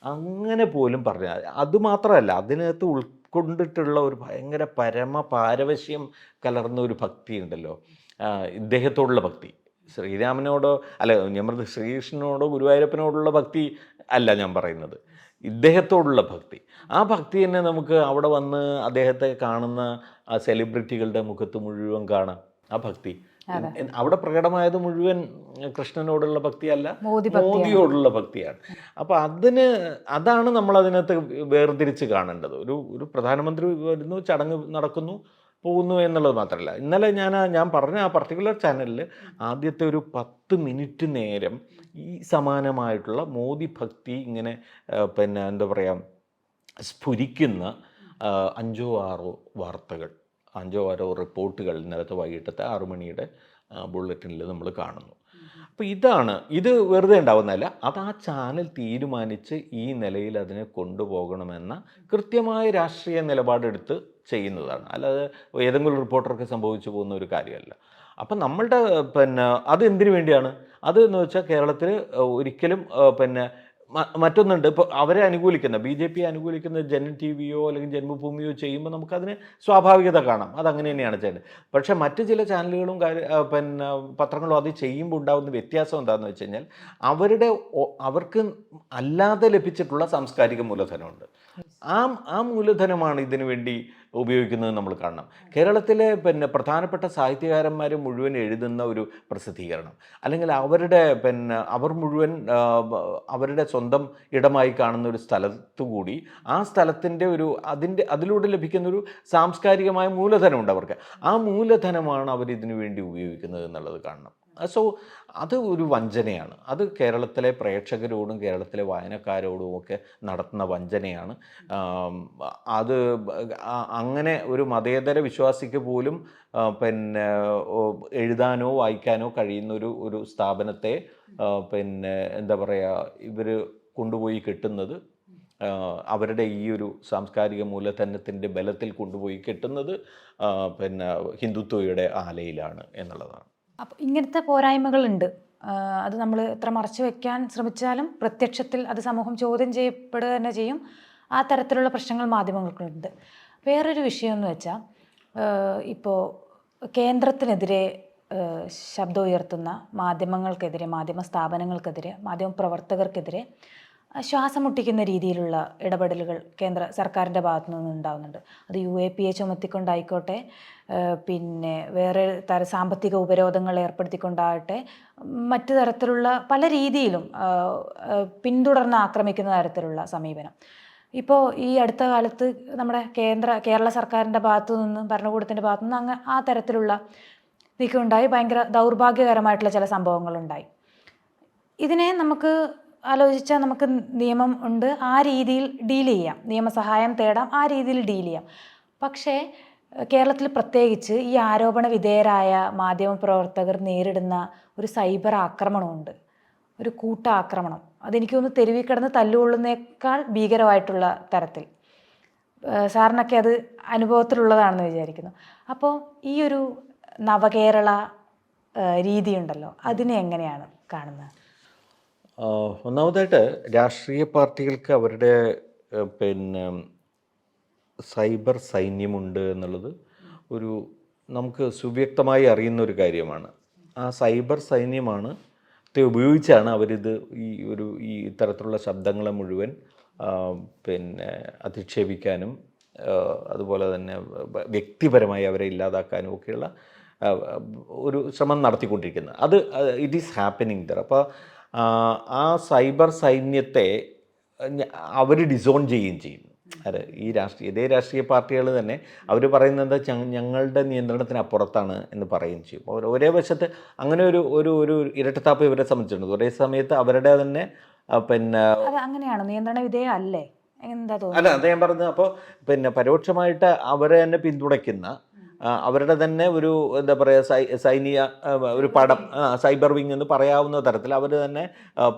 അങ്ങനെ പോലും പറഞ്ഞാൽ, അതുമാത്രമല്ല അതിനകത്ത് ഉൾക്കൊണ്ടിട്ടുള്ള ഒരു ഭയങ്കര പാരവശ്യം കലർന്ന ഒരു ഭക്തി ഉണ്ടല്ലോ, ഇദ്ദേഹത്തോടുള്ള ഭക്തി. ശ്രീരാമനോടോ അല്ല, ഞാൻ പറഞ്ഞത് ശ്രീകൃഷ്ണനോടോ ഗുരുവായൂരപ്പനോടുള്ള ഭക്തി അല്ല ഞാൻ പറയുന്നത്, ഇദ്ദേഹത്തോടുള്ള ഭക്തി. ആ ഭക്തി തന്നെ നമുക്ക് അവിടെ വന്ന് അദ്ദേഹത്തെ കാണുന്ന ആ സെലിബ്രിറ്റികളുടെ മുഖത്ത് മുഴുവൻ കാണാം. ആ ഭക്തി അവിടെ പ്രകടമായത് മുഴുവൻ കൃഷ്ണനോടുള്ള ഭക്തിയല്ല, മോദിയോടുള്ള ഭക്തിയാണ്. അപ്പോൾ അതാണ് നമ്മൾ അതിനകത്ത് വേർതിരിച്ച് കാണേണ്ടത്. ഒരു പ്രധാനമന്ത്രി വരുന്നു, ചടങ്ങ് നടക്കുന്നു, പോകുന്നു എന്നുള്ളത് മാത്രമല്ല. ഇന്നലെ ഞാൻ പറഞ്ഞ ആ പർട്ടിക്കുലർ ചാനലിൽ ആദ്യത്തെ ഒരു 10 മിനിറ്റ് നേരം ഈ സമാനമായിട്ടുള്ള മോദി ഭക്തി ഇങ്ങനെ പിന്നെ എന്താ പറയുക സ്ഫുരിക്കുന്ന 5-6 വാർത്തകൾ, 5-6 റിപ്പോർട്ടുകൾ ഇന്നലത്തെ വൈകിട്ടത്തെ 6 മണിയുടെ ബുള്ളറ്റിനിൽ നമ്മൾ കാണുന്നു. അപ്പോൾ ഇത് വെറുതെ ഉണ്ടാവുന്നതല്ല, അത് ആ ചാനൽ തീരുമാനിച്ച് ഈ നിലയിൽ അതിനെ കൊണ്ടുപോകണമെന്ന കൃത്യമായ രാഷ്ട്രീയ നിലപാടെടുത്ത് ചെയ്യുന്നതാണ്. അല്ലാതെ ഏതെങ്കിലും റിപ്പോർട്ടർക്ക് സംഭവിച്ചു പോകുന്ന ഒരു കാര്യമല്ല. അപ്പം നമ്മളുടെ പിന്നെ അത് എന്തിനു വേണ്ടിയാണ് അത് എന്ന് വെച്ചാൽ, കേരളത്തിൽ ഒരിക്കലും പിന്നെ മറ്റൊന്നുണ്ട്, ഇപ്പോൾ അവരെ അനുകൂലിക്കുന്ന BJP അനുകൂലിക്കുന്ന ജനൻ TV-യോ അല്ലെങ്കിൽ ജന്മഭൂമിയോ ചെയ്യുമ്പോൾ നമുക്കതിന് സ്വാഭാവികത കാണാം, അതങ്ങനെ തന്നെയാണ് ചെയ്യുന്നത്. പക്ഷേ മറ്റ് ചില ചാനലുകളും പിന്നെ പത്രങ്ങളും അത് ചെയ്യുമ്പോൾ ഉണ്ടാകുന്ന വ്യത്യാസം എന്താണെന്ന് വെച്ച് കഴിഞ്ഞാൽ, അവർക്ക് അല്ലാതെ ലഭിച്ചിട്ടുള്ള സാംസ്കാരിക മൂലധനമുണ്ട്. ആ മൂലധനമാണ് ഇതിനു വേണ്ടി ഉപയോഗിക്കുന്നത് നമ്മൾ കാണണം. കേരളത്തിലെ പിന്നെ പ്രധാനപ്പെട്ട സാഹിത്യകാരന്മാർ മുഴുവൻ എഴുതുന്ന ഒരു പ്രസിദ്ധീകരണം, അല്ലെങ്കിൽ അവർ മുഴുവൻ അവരുടെ സ്വന്തം ഇടമായി കാണുന്ന ഒരു സ്ഥലത്തുകൂടി ആ സ്ഥലത്തിൻ്റെ അതിലൂടെ ലഭിക്കുന്നൊരു സാംസ്കാരികമായ മൂലധനമുണ്ട് അവർക്ക്. ആ മൂലധനമാണ് അവരിതിനു വേണ്ടി ഉപയോഗിക്കുന്നത് എന്നുള്ളത് കാണണം. സോ അത് ഒരു വഞ്ചനയാണ്. അത് കേരളത്തിലെ പ്രേക്ഷകരോടും കേരളത്തിലെ വായനക്കാരോടും ഒക്കെ നടത്തുന്ന വഞ്ചനയാണ്. അത് അങ്ങനെ ഒരു മതേതര വിശ്വാസിക്ക് പോലും പിന്നെ എഴുതാനോ വായിക്കാനോ കഴിയുന്ന ഒരു സ്ഥാപനത്തെ പിന്നെ എന്താ പറയുക ഇവർ കൊണ്ടുപോയി കെട്ടുന്നത്, അവരുടെ ഈ ഒരു സാംസ്കാരിക മൂലധനത്തിൻ്റെ ബലത്തിൽ കൊണ്ടുപോയി കെട്ടുന്നത് പിന്നെ ഹിന്ദുത്വയുടെ ആലയിലാണ് എന്നുള്ളതാണ്. അപ്പോൾ ഇങ്ങനത്തെ പോരായ്മകളുണ്ട്. അത് നമ്മൾ എത്ര മറച്ചു വയ്ക്കാൻ ശ്രമിച്ചാലും പ്രത്യക്ഷത്തിൽ അത് സമൂഹം ചോദ്യം ചെയ്യപ്പെടുക തന്നെ ചെയ്യും. ആ തരത്തിലുള്ള പ്രശ്നങ്ങൾ മാധ്യമങ്ങൾക്കുണ്ട്. വേറൊരു വിഷയം എന്ന് വെച്ചാൽ, ഇപ്പോൾ കേന്ദ്രത്തിനെതിരെ ശബ്ദം ഉയർത്തുന്ന മാധ്യമങ്ങൾക്കെതിരെ, മാധ്യമ സ്ഥാപനങ്ങൾക്കെതിരെ, മാധ്യമ പ്രവർത്തകർക്കെതിരെ ശ്വാസം മുട്ടിക്കുന്ന രീതിയിലുള്ള ഇടപെടലുകൾ കേന്ദ്ര സർക്കാരിൻ്റെ ഭാഗത്തു നിന്ന് ഉണ്ടാകുന്നുണ്ട്. അത് UAPA ചുമത്തിക്കൊണ്ടായിക്കോട്ടെ, പിന്നെ വേറെ സാമ്പത്തിക ഉപരോധങ്ങൾ ഏർപ്പെടുത്തിക്കൊണ്ടാകട്ടെ, മറ്റു തരത്തിലുള്ള പല രീതിയിലും പിന്തുടർന്ന് ആക്രമിക്കുന്ന തരത്തിലുള്ള സമീപനം. ഇപ്പോൾ ഈ അടുത്ത കാലത്ത് നമ്മുടെ കേരള സർക്കാരിൻ്റെ ഭാഗത്തു നിന്നും ഭരണകൂടത്തിൻ്റെ ഭാഗത്തു നിന്ന് ആ തരത്തിലുള്ള നീക്കമുണ്ടായി. ഭയങ്കര ദൗർഭാഗ്യകരമായിട്ടുള്ള ചില സംഭവങ്ങളുണ്ടായി. ഇതിനെ നമുക്ക് ആലോചിച്ചാൽ നമുക്ക് നിയമം ഉണ്ട്, ആ രീതിയിൽ ഡീൽ ചെയ്യാം, നിയമസഹായം തേടാം, ആ രീതിയിൽ ഡീൽ ചെയ്യാം. പക്ഷേ കേരളത്തിൽ പ്രത്യേകിച്ച് ഈ ആരോപണ വിധേയരായ മാധ്യമപ്രവർത്തകർ നേരിടുന്ന ഒരു സൈബർ ആക്രമണമുണ്ട്, ഒരു കൂട്ടാക്രമണം. അതെനിക്ക് തോന്നുന്നു തെരുവിൽ കിടന്ന് തല്ലുകൊള്ളുന്നേക്കാൾ ഭീകരമായിട്ടുള്ള തരത്തിൽ. സാറിനൊക്കെ അത് അനുഭവത്തിലുള്ളതാണെന്ന് വിചാരിക്കുന്നു. അപ്പോൾ ഈ ഒരു നവകേരള രീതിയുണ്ടല്ലോ, അതിനെ എങ്ങനെയാണ് കാണുന്നത്? ഒന്നാമതായിട്ട് രാഷ്ട്രീയ പാർട്ടികൾക്ക് അവരുടെ സൈബർ സൈന്യമുണ്ട് എന്നുള്ളത് ഒരു നമുക്ക് സുവ്യക്തമായി അറിയുന്ന ഒരു കാര്യമാണ്. ആ സൈബർ സൈന്യമാണ് ഉപയോഗിച്ചാണ് അവരിത് ഈ ഇത്തരത്തിലുള്ള ശബ്ദങ്ങളെ മുഴുവൻ അധിക്ഷേപിക്കാനും അതുപോലെ തന്നെ വ്യക്തിപരമായി അവരെ ഇല്ലാതാക്കാനും ഒക്കെയുള്ള ഒരു ശ്രമം നടത്തിക്കൊണ്ടിരിക്കുന്നത്. അത് ഇറ്റ് ഈസ് ഹാപ്പനിങ് ദർ. അപ്പോൾ ആ സൈബർ സൈന്യത്തെ അവർ ഡിസോൺ ചെയ്യുകയും ചെയ്യും. അതെ, ഇതേ രാഷ്ട്രീയ പാർട്ടികൾ തന്നെ അവർ പറയുന്നത് ഞങ്ങളുടെ നിയന്ത്രണത്തിന് അപ്പുറത്താണ് എന്ന് പറയുകയും ചെയ്യും. ഒരേ വശത്ത് അങ്ങനെ ഒരു ഇരട്ടത്താപ്പ് ഇവരെ സംബന്ധിച്ചിട്ടുണ്ട്. ഒരേ സമയത്ത് അവരുടെ തന്നെ അങ്ങനെയാണ് നിയന്ത്രണ വിധേയം അല്ലേ, എന്താ തോന്നുന്നത്? അല്ല, അത് ഞാൻ പറഞ്ഞത്. അപ്പോൾ പരോക്ഷമായിട്ട് അവരെ തന്നെ പിന്തുണയ്ക്കുന്ന അവരുടെ തന്നെ ഒരു എന്താ പറയുക സൈനിക ഒരു പടം സൈബർ വിങ് എന്ന് പറയാവുന്ന തരത്തിൽ അവർ തന്നെ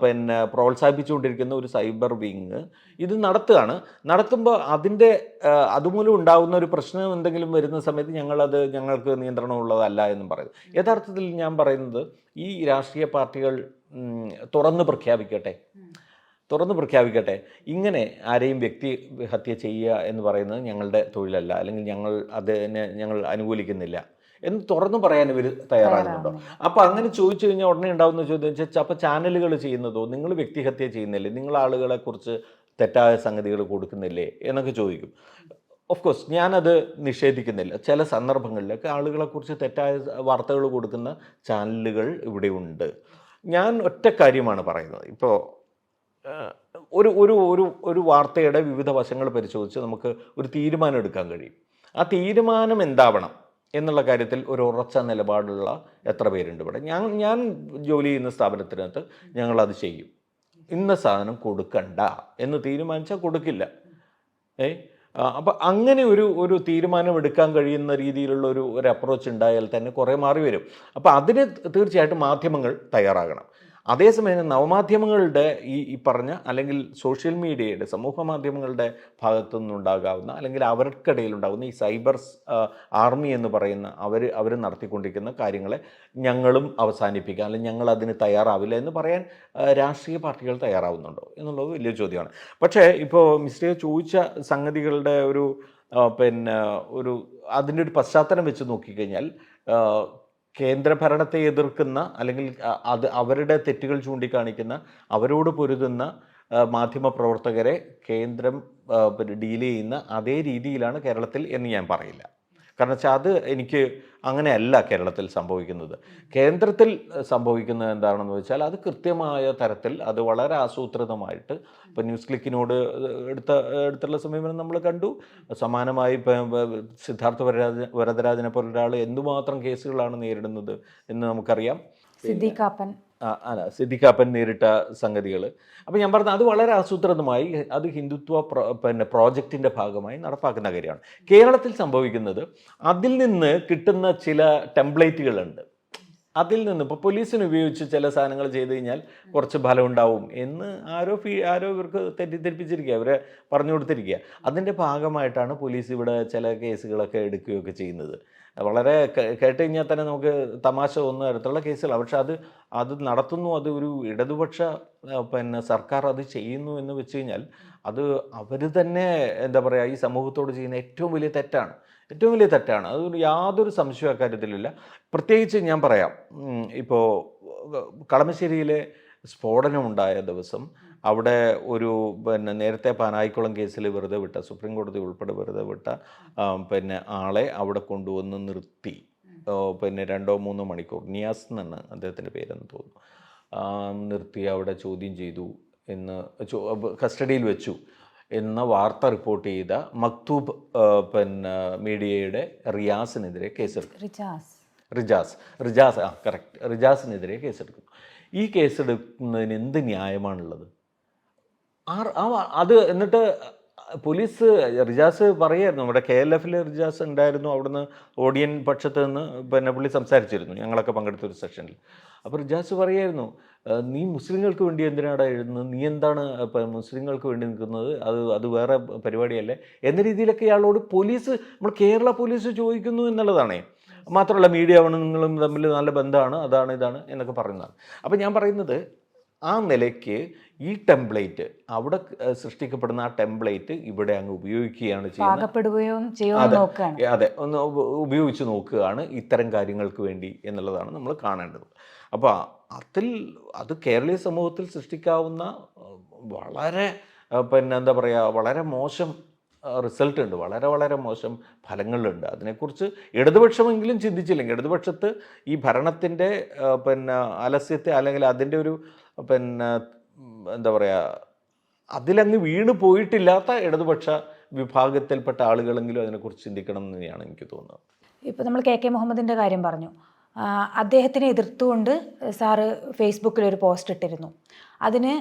പ്രോത്സാഹിപ്പിച്ചുകൊണ്ടിരിക്കുന്ന ഒരു സൈബർ വിങ് ഇത് നടത്തുമ്പോൾ അതുമൂലം ഉണ്ടാകുന്ന ഒരു പ്രശ്നം എന്തെങ്കിലും വരുന്ന സമയത്ത് ഞങ്ങൾക്ക് നിയന്ത്രണമുള്ളതല്ല എന്നും പറയുന്നത്. യഥാർത്ഥത്തിൽ ഞാൻ പറയുന്നത് ഈ രാഷ്ട്രീയ പാർട്ടികൾ തുറന്ന് പ്രഖ്യാപിക്കട്ടെ, ഇങ്ങനെ ആരെയും വ്യക്തി ഹത്യ ചെയ്യുക എന്ന് പറയുന്നത് ഞങ്ങളുടെ തൊഴിലല്ല, അല്ലെങ്കിൽ ഞങ്ങൾ അനുകൂലിക്കുന്നില്ല എന്ന് തുറന്നു പറയാൻ ഇവർ തയ്യാറാകുന്നുണ്ടോ? അപ്പോൾ അങ്ങനെ ചോദിച്ചു കഴിഞ്ഞാൽ ഉടനെ ഉണ്ടാകുന്ന ചോദ്യം വെച്ചാൽ അപ്പോൾ ചാനലുകൾ ചെയ്യുന്നതോ, നിങ്ങൾ വ്യക്തിഹത്യ ചെയ്യുന്നില്ലേ, നിങ്ങൾ ആളുകളെക്കുറിച്ച് തെറ്റായ സംഗതികൾ കൊടുക്കുന്നില്ലേ എന്നൊക്കെ ചോദിക്കും. ഓഫ് കോഴ്സ് ഞാനത് നിഷേധിക്കുന്നില്ല. ചില സന്ദർഭങ്ങളിലൊക്കെ ആളുകളെക്കുറിച്ച് തെറ്റായ വാർത്തകൾ കൊടുക്കുന്ന ചാനലുകൾ ഇവിടെയുണ്ട്. ഞാൻ ഒറ്റ കാര്യമാണ് പറയുന്നത്. ഇപ്പോൾ ഒരു വാർത്തയുടെ വിവിധ വശങ്ങൾ പരിശോധിച്ച് നമുക്ക് ഒരു തീരുമാനം എടുക്കാൻ കഴിയും. ആ തീരുമാനം എന്താവണം എന്നുള്ള കാര്യത്തിൽ ഒരു ഉറച്ച നിലപാടുള്ള എത്ര പേരുണ്ട് ഇവിടെ? ഞാൻ ജോലി ചെയ്യുന്ന സ്ഥാപനത്തിനകത്ത് ഞങ്ങളത് ചെയ്യും. ഇന്ന സാധനം കൊടുക്കണ്ട എന്ന് തീരുമാനിച്ചാൽ കൊടുക്കില്ല. അപ്പം അങ്ങനെ ഒരു തീരുമാനം എടുക്കാൻ കഴിയുന്ന രീതിയിലുള്ള ഒരു അപ്രോച്ച് ഉണ്ടായാൽ തന്നെ കുറേ മാറി വരും. അപ്പം അതിന് തീർച്ചയായിട്ടും മാധ്യമങ്ങൾ തയ്യാറാകണം. അതേസമയം നവമാധ്യമങ്ങളുടെ ഈ പറഞ്ഞ അല്ലെങ്കിൽ സോഷ്യൽ മീഡിയയുടെ സമൂഹ മാധ്യമങ്ങളുടെ ഭാഗത്തു നിന്നുണ്ടാകാവുന്ന അല്ലെങ്കിൽ അവർക്കിടയിലുണ്ടാകുന്ന ഈ സൈബർ ആർമി എന്ന് പറയുന്ന അവർ നടത്തിക്കൊണ്ടിരിക്കുന്ന കാര്യങ്ങളെ ഞങ്ങളും അവസാനിപ്പിക്കാം, അല്ലെങ്കിൽ ഞങ്ങൾ അതിന് തയ്യാറാവില്ല എന്ന് പറയാൻ രാഷ്ട്രീയ പാർട്ടികൾ തയ്യാറാവുന്നുണ്ടോ എന്നുള്ളത് വലിയ ചോദ്യമാണ്. പക്ഷേ ഇപ്പോൾ മിസ്റ്റർ ചോദിച്ച സംഗതികളുടെ അതിൻ്റെ ഒരു പശ്ചാത്തലം വെച്ച് നോക്കിക്കഴിഞ്ഞാൽ കേന്ദ്രഭരണത്തെ എതിർക്കുന്ന അല്ലെങ്കിൽ അവരുടെ തെറ്റുകൾ ചൂണ്ടിക്കാണിക്കുന്ന അവരോട് പൊരുതുന്ന മാധ്യമപ്രവർത്തകരെ കേന്ദ്രം ഡീൽ ചെയ്യുന്ന അതേ രീതിയിലാണ് കേരളത്തിൽ എന്ന് ഞാൻ പറയില്ല. കാരണം വെച്ചാൽ അത് എനിക്ക് അങ്ങനെയല്ല കേരളത്തിൽ സംഭവിക്കുന്നത്. കേന്ദ്രത്തിൽ സംഭവിക്കുന്നത് എന്താണെന്ന് വെച്ചാൽ അത് തരത്തിൽ അത് വളരെ ആസൂത്രിതമായിട്ട് ഇപ്പം ന്യൂസ് ക്ലിക്കിനോട് എടുത്തുള്ള സമീപനം നമ്മൾ കണ്ടു. സമാനമായി സിദ്ധാർത്ഥ വരദരാജനെ പോലെ ഒരാൾ എന്തുമാത്രം കേസുകളാണ് നേരിടുന്നത് എന്ന് നമുക്കറിയാം. സിദ്ദിഖാപ്പൻ നേരിട്ട സംഗതികൾ. അപ്പം ഞാൻ പറഞ്ഞത് അത് വളരെ ആസൂത്രിതമായി അത് ഹിന്ദുത്വ പ്രോജക്റ്റിൻ്റെ ഭാഗമായി നടപ്പാക്കുന്ന കാര്യമാണ്. കേരളത്തിൽ സംഭവിക്കുന്നത് അതിൽ നിന്ന് കിട്ടുന്ന ചില ടെംപ്ലേറ്റുകളുണ്ട്. അതിൽ നിന്ന് ഇപ്പോൾ പോലീസിന് ഉപയോഗിച്ച് ചില സാധനങ്ങൾ ചെയ്ത് കഴിഞ്ഞാൽ കുറച്ച് ഫലം ഉണ്ടാവും എന്ന് ആരോ ഇവർക്ക് തെറ്റിദ്ധരിപ്പിച്ചിരിക്കുക, അവരെ പറഞ്ഞു കൊടുത്തിരിക്കുക. അതിൻ്റെ ഭാഗമായിട്ടാണ് പോലീസ് ഇവിടെ ചില കേസുകളൊക്കെ എടുക്കുകയൊക്കെ ചെയ്യുന്നത്. വളരെ കേട്ട് കഴിഞ്ഞാൽ തന്നെ നമുക്ക് തമാശ തോന്നുന്ന തരത്തിലുള്ള കേസുകളാണ്. പക്ഷെ അത് നടത്തുന്നു, അത് ഒരു ഇടതുപക്ഷ സർക്കാർ അത് ചെയ്യുന്നു എന്ന് വെച്ച് കഴിഞ്ഞാൽ അത് അവർ തന്നെ എന്താ പറയുക, ഈ സമൂഹത്തോട് ചെയ്യുന്ന ഏറ്റവും വലിയ തെറ്റാണ്. അത് യാതൊരു സംശയ കാര്യത്തിലില്ല. പ്രത്യേകിച്ച് ഞാൻ പറയാം, ഇപ്പോൾ കളമശ്ശേരിയിലെ സ്ഫോടനമുണ്ടായ ദിവസം അവിടെ നേരത്തെ പാനായിക്കുളം കേസിൽ വെറുതെ വിട്ട, സുപ്രീം കോടതി ഉൾപ്പെടെ വെറുതെ വിട്ട ആളെ അവിടെ കൊണ്ടുവന്ന് നിർത്തി 2-3 മണിക്കൂർ, നിയാസ് എന്നാണ് അദ്ദേഹത്തിൻ്റെ പേരെന്ന് തോന്നുന്നു, നിർത്തി അവിടെ ചോദ്യം ചെയ്തു, കസ്റ്റഡിയിൽ വെച്ചു. എന്ന വാർത്ത റിപ്പോർട്ട് ചെയ്ത മക്തൂബ് പിന്നെ മീഡിയയുടെ റിയാസിനെതിരെ കേസെടുക്കും. റിജാസ് കറക്റ്റ്, റിജാസിനെതിരെ കേസെടുക്കുന്നു. ഈ കേസെടുക്കുന്നതിന് എന്ത് ന്യായമാണുള്ളത്? അത് എന്നിട്ട് പോലീസ്, റിജാസ് പറയായിരുന്നു, നമ്മുടെ KLF റിജാസ് ഉണ്ടായിരുന്നു, അവിടുന്ന് ഓഡിയൻ പക്ഷത്ത് നിന്ന് പിന്നെ പുള്ളി സംസാരിച്ചിരുന്നു, ഞങ്ങളൊക്കെ പങ്കെടുത്തൊരു സെഷനിൽ. അപ്പോൾ റിജാസ് പറയായിരുന്നു, നീ മുസ്ലിങ്ങൾക്ക് വേണ്ടി എന്തിനാണ് എഴുതുന്നത്, നീ എന്താണ് മുസ്ലിങ്ങൾക്ക് വേണ്ടി നിൽക്കുന്നത്, അത് വേറെ പരിപാടിയല്ലേ എന്ന രീതിയിലൊക്കെ ഇയാളോട് പോലീസ്, നമ്മൾ കേരള പോലീസ് ചോദിക്കുന്നു എന്നുള്ളതാണേ. മാത്രമല്ല മീഡിയ നിങ്ങളും തമ്മിൽ നല്ല ബന്ധമാണ്, അതാണ് ഇതാണ് എന്നൊക്കെ പറയുന്നതാണ്. അപ്പോൾ ഞാൻ പറയുന്നത്, ആ നിലയ്ക്ക് ഈ ടെംപ്ലേറ്റ് അവിടെ സൃഷ്ടിക്കപ്പെടുന്ന ആ ടെംപ്ലേറ്റ് ഇവിടെ അങ്ങ് ഉപയോഗിക്കുകയാണ് ചെയ്യുന്നത്. അതെ, ഒന്ന് ഉപയോഗിച്ച് നോക്കുകയാണ് ഇത്തരം കാര്യങ്ങൾക്ക് വേണ്ടി എന്നുള്ളതാണ് നമ്മൾ കാണേണ്ടത്. അപ്പോൾ അത് കേരളീയ സമൂഹത്തിൽ സൃഷ്ടിക്കാവുന്ന വളരെ പിന്നെ എന്താ പറയുക, വളരെ മോശം റിസൾട്ട് ഉണ്ട്, വളരെ മോശം ഫലങ്ങളുണ്ട്. അതിനെക്കുറിച്ച് ഇടതുപക്ഷമെങ്കിലും ചിന്തിച്ചില്ലെങ്കിൽ, ഇടതുപക്ഷത്ത് ഈ ഭരണത്തിൻ്റെ പിന്നെ ആലസ്യത്തെ അല്ലെങ്കിൽ അതിൻ്റെ ഒരു പിന്നെ എന്താ പറയുക, അതിലങ്ങ് വീണ് പോയിട്ടില്ലാത്ത ഇടതുപക്ഷ വിഭാഗത്തിൽപ്പെട്ട ആളുകളെങ്കിലും അതിനെക്കുറിച്ച് ചിന്തിക്കണം എന്ന് തന്നെയാണ് എനിക്ക് തോന്നുന്നത്. ഇപ്പോൾ നമ്മൾ KK മുഹമ്മദിൻ്റെ കാര്യം പറഞ്ഞു. അദ്ദേഹത്തിനെ എതിർത്തുകൊണ്ട് സാറ് ഫേസ്ബുക്കിൽ ഒരു പോസ്റ്റ് ഇട്ടിരുന്നു. അതിന്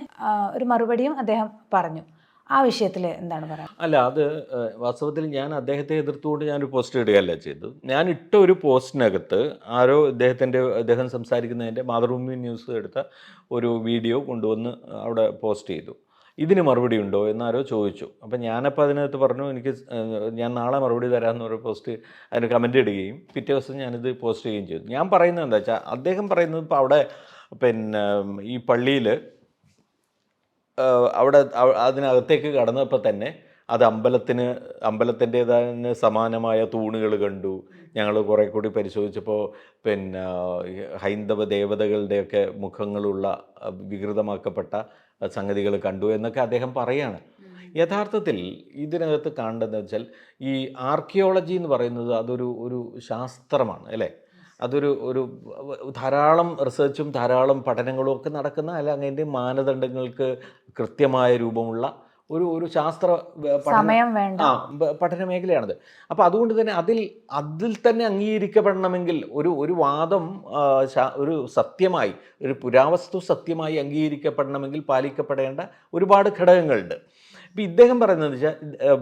ഒരു മറുപടിയും അദ്ദേഹം പറഞ്ഞു. ആ വിഷയത്തിൽ എന്താണ് പറയുക? അല്ല, അത് വാസ്തവത്തിൽ ഞാൻ അദ്ദേഹത്തെ എതിർത്തുകൊണ്ട് ഞാനൊരു പോസ്റ്റ് ഇടുകയല്ല ചെയ്തത്. ഞാൻ ഇട്ട ഒരു പോസ്റ്റിനകത്ത് ആരോ അദ്ദേഹം സംസാരിക്കുന്നതിൻ്റെ മാതൃഭൂമി ന്യൂസ് എടുത്ത ഒരു വീഡിയോ കൊണ്ടുവന്ന് അവിടെ പോസ്റ്റ് ചെയ്തു. ഇതിന് മറുപടി ഉണ്ടോ എന്നാരോ ചോദിച്ചു. അപ്പം ഞാനപ്പോൾ അതിനകത്ത് പറഞ്ഞു, ഞാൻ നാളെ മറുപടി തരാമെന്ന് ഒരു പോസ്റ്റ് അതിന് കമൻ്റ് ഇടുകയും പിറ്റേ ദിവസം ഞാനിത് പോസ്റ്റ് ചെയ്യുകയും ചെയ്തു. ഞാൻ പറയുന്നത് എന്താ വെച്ചാൽ, അദ്ദേഹം പറയുന്നത് ഇപ്പോൾ അവിടെ പിന്നെ ഈ പള്ളിയിൽ അവിടെ അതിനകത്തേക്ക് കടന്നപ്പോൾ തന്നെ അത് അമ്പലത്തിൻ്റേതായ സമാനമായ തൂണുകൾ കണ്ടു. ഞങ്ങൾ കുറേ കൂടി പരിശോധിച്ചപ്പോൾ പിന്നെ ഹൈന്ദവ ദേവതകളുടെയൊക്കെ മുഖങ്ങളുള്ള വികൃതമാക്കപ്പെട്ട സംഗതികൾ കണ്ടു എന്നൊക്കെ അദ്ദേഹം പറയാണ്. യഥാർത്ഥത്തിൽ ഇതിനകത്ത് കാണേണ്ടതെന്ന് വെച്ചാൽ, ഈ ആർക്കിയോളജി എന്ന് പറയുന്നത് അതൊരു ശാസ്ത്രമാണ് അല്ലേ. അതൊരു ധാരാളം റിസർച്ചും ധാരാളം പഠനങ്ങളും ഒക്കെ നടക്കുന്ന, അല്ല അതിൻ്റെ മാനദണ്ഡങ്ങൾക്ക് കൃത്യമായ രൂപമുള്ള ഒരു ശാസ്ത്ര പഠന മേഖലയാണത്. അപ്പോൾ അതുകൊണ്ട് തന്നെ അതിൽ തന്നെ അംഗീകരിക്കപ്പെടണമെങ്കിൽ ഒരു വാദം ഒരു സത്യമായി, ഒരു പുരാവസ്തു സത്യമായി അംഗീകരിക്കപ്പെടണമെങ്കിൽ പാലിക്കപ്പെടേണ്ട ഒരുപാട് ഘടകങ്ങളുണ്ട്. ഇപ്പം ഇദ്ദേഹം പറയുന്നത് വെച്ചാൽ,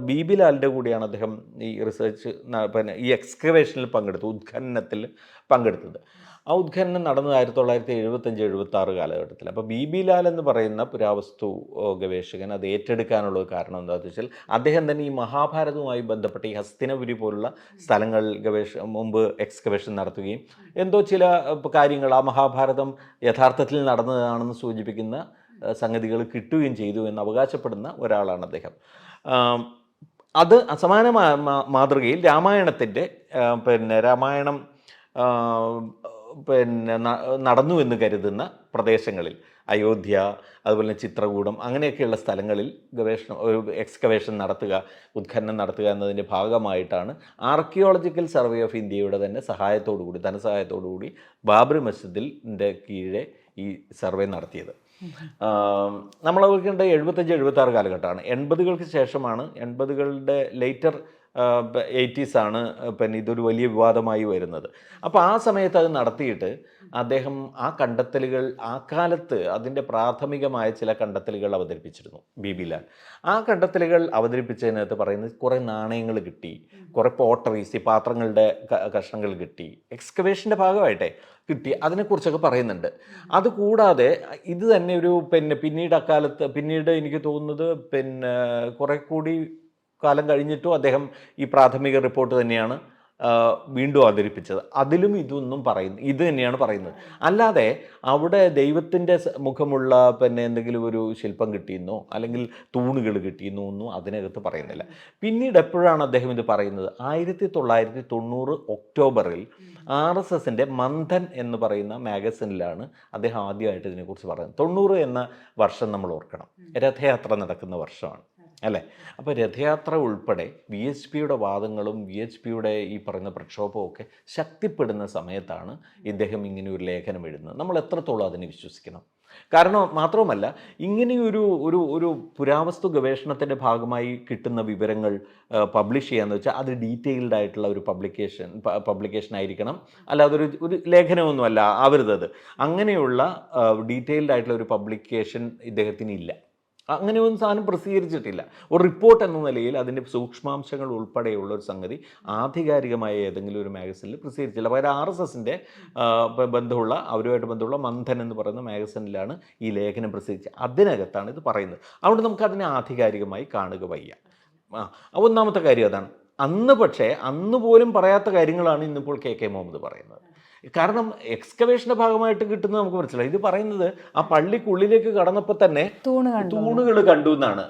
BB ലാലിൻ്റെ കൂടിയാണ് അദ്ദേഹം ഈ റിസർച്ച് പിന്നെ ഈ എക്സ്കവേഷനിൽ ഉത്ഖനനത്തിൽ പങ്കെടുത്തത്. ആ ഉത്ഖനനം നടന്നത് 1975-76 കാലഘട്ടത്തിൽ. അപ്പോൾ BB ലാൽ എന്ന് പറയുന്ന പുരാവസ്തു ഗവേഷകൻ അത് ഏറ്റെടുക്കാനുള്ള കാരണം എന്താണെന്ന് വെച്ചാൽ, അദ്ദേഹം തന്നെ ഈ മഹാഭാരതവുമായി ബന്ധപ്പെട്ട ഈ ഹസ്തിനപുരി പോലുള്ള സ്ഥലങ്ങൾ മുമ്പ് എക്സ്കവേഷൻ നടത്തുകയും എന്തോ ചില കാര്യങ്ങൾ ആ മഹാഭാരതം യഥാർത്ഥത്തിൽ നടന്നതാണെന്ന് സൂചിപ്പിക്കുന്ന സംഗതികൾ കിട്ടുകയും ചെയ്തു എന്ന് അവകാശപ്പെടുന്ന ഒരാളാണ് അദ്ദേഹം. അത് സമാന മാതൃകയിൽ രാമായണത്തിൻ്റെ രാമായണം നടന്നു എന്ന് കരുതുന്ന പ്രദേശങ്ങളിൽ, അയോധ്യ, അതുപോലെ ചിത്രകൂടം, അങ്ങനെയൊക്കെയുള്ള സ്ഥലങ്ങളിൽ എക്സ്കവേഷൻ നടത്തുക, ഉത്ഖനനം നടത്തുക എന്നതിൻ്റെ ഭാഗമായിട്ടാണ് ആർക്കിയോളജിക്കൽ സർവേ ഓഫ് ഇന്ത്യയുടെ തന്നെ സഹായത്തോടുകൂടി, ധനസഹായത്തോടുകൂടി ബാബറി മസ്ജിദിൻ്റെ കീഴെ ഈ സർവേ നടത്തിയത്. നമ്മൾ ഓർക്കേണ്ട 75-76 കാലഘട്ടമാണ്. 80കൾക്ക് ശേഷമാണ്, 80കളുടെ ലേറ്റർ 80s ആണ് പിന്നെ ഇതൊരു വലിയ വിവാദമായി വരുന്നത്. അപ്പോൾ ആ സമയത്ത് അത് നടത്തിയിട്ട് അദ്ദേഹം ആ കണ്ടെത്തലുകൾ, ആ കാലത്ത് അതിൻ്റെ പ്രാഥമികമായ ചില കണ്ടെത്തലുകൾ അവതരിപ്പിച്ചിരുന്നു BB ലാൽ. ആ കണ്ടെത്തലുകൾ അവതരിപ്പിച്ചതിനകത്ത് പറയുന്നത് കുറേ നാണയങ്ങൾ കിട്ടി, കുറേ പോട്ടറീസ്, ഈ പാത്രങ്ങളുടെ കഷ്ണങ്ങൾ കിട്ടി, എക്സ്കവേഷൻ്റെ ഭാഗമായിട്ടേ കിട്ടി, അതിനെക്കുറിച്ചൊക്കെ പറയുന്നുണ്ട്. അതുകൂടാതെ ഇത് തന്നെ ഒരു പിന്നീട് എനിക്ക് തോന്നുന്നത് കുറേ കൂടി കാലം കഴിഞ്ഞിട്ടും അദ്ദേഹം ഈ പ്രാഥമിക റിപ്പോർട്ട് തന്നെയാണ് വീണ്ടും അവതരിപ്പിച്ചത്. അതിലും ഇത് തന്നെയാണ് പറയുന്നത്. അല്ലാതെ അവിടെ ദൈവത്തിൻ്റെ മുഖമുള്ള എന്തെങ്കിലും ഒരു ശില്പം കിട്ടിയെന്നോ അല്ലെങ്കിൽ തൂണുകൾ കിട്ടിയെന്നോ ഒന്നും അതിനകത്ത് പറയുന്നില്ല. പിന്നീട് എപ്പോഴാണ് അദ്ദേഹം ഇത് പറയുന്നത്? 1990 ഒക്ടോബറിൽ RSSൻ്റെ മന്ഥൻ എന്ന് പറയുന്ന മാഗസിനിലാണ് അദ്ദേഹം ആദ്യമായിട്ട് ഇതിനെക്കുറിച്ച് പറയുന്നത്. 90 എന്ന വർഷം നമ്മൾ ഓർക്കണം, രഥയാത്ര നടക്കുന്ന വർഷമാണ്. അല്ലേ? അപ്പോൾ രഥയാത്ര ഉൾപ്പെടെ VHPയുടെ വാദങ്ങളും VHPയുടെ ഈ പറയുന്ന പ്രക്ഷോഭവും ഒക്കെ ശക്തിപ്പെടുന്ന സമയത്താണ് ഇദ്ദേഹം ഇങ്ങനെ ഒരു ലേഖനം എഴുതുന്നത്. നമ്മൾ എത്രത്തോളം അതിനെ വിശ്വസിക്കണം? കാരണം മാത്രവുമല്ല, ഇങ്ങനെയൊരു ഒരു ഒരു പുരാവസ്തു ഗവേഷണത്തിൻ്റെ ഭാഗമായി കിട്ടുന്ന വിവരങ്ങൾ പബ്ലിഷ് ചെയ്യാന്ന് വെച്ചാൽ അത് ഡീറ്റെയിൽഡ് ആയിട്ടുള്ള ഒരു പബ്ലിക്കേഷൻ ആയിരിക്കണം. അല്ലാതെ ഒരു ലേഖനമൊന്നുമല്ല ആവരുത്. അങ്ങനെയുള്ള ഡീറ്റെയിൽഡ് ആയിട്ടുള്ള ഒരു പബ്ലിക്കേഷൻ ഇദ്ദേഹത്തിനില്ല. അങ്ങനെയൊന്നും സാധനം പ്രസിദ്ധീകരിച്ചിട്ടില്ല. ഒരു റിപ്പോർട്ട് എന്ന നിലയിൽ അതിൻ്റെ സൂക്ഷ്മാംശങ്ങൾ ഉൾപ്പെടെയുള്ള ഒരു സംഗതി ആധികാരികമായ ഏതെങ്കിലും ഒരു മാഗസിനിൽ പ്രസിദ്ധീകരിച്ചില്ല. പകരം RSSൻ്റെ അവരുമായിട്ട് ബന്ധമുള്ള മന്ഥൻ എന്ന് പറയുന്ന മാഗസിനിലാണ് ഈ ലേഖനം പ്രസിദ്ധീകരിച്ചത്. അതിനകത്താണ് ഇത് പറയുന്നത്. അതുകൊണ്ട് നമുക്കതിനെ ആധികാരികമായി കാണുക വയ്യ. ഒന്നാമത്തെ കാര്യം അതാണ്. അന്ന് പോലും പറയാത്ത കാര്യങ്ങളാണ് ഇന്നിപ്പോൾ KK മുഹമ്മദ് പറയുന്നത്. കാരണം എക്സ്കവേഷൻ്റെ ഭാഗമായിട്ട് കിട്ടുന്നത് നമുക്ക് മനസ്സിലായി. ഇത് പറയുന്നത് ആ പള്ളിക്കുള്ളിലേക്ക് കടന്നപ്പോൾ തന്നെ തൂണുകൾ കണ്ടു എന്നാണ്.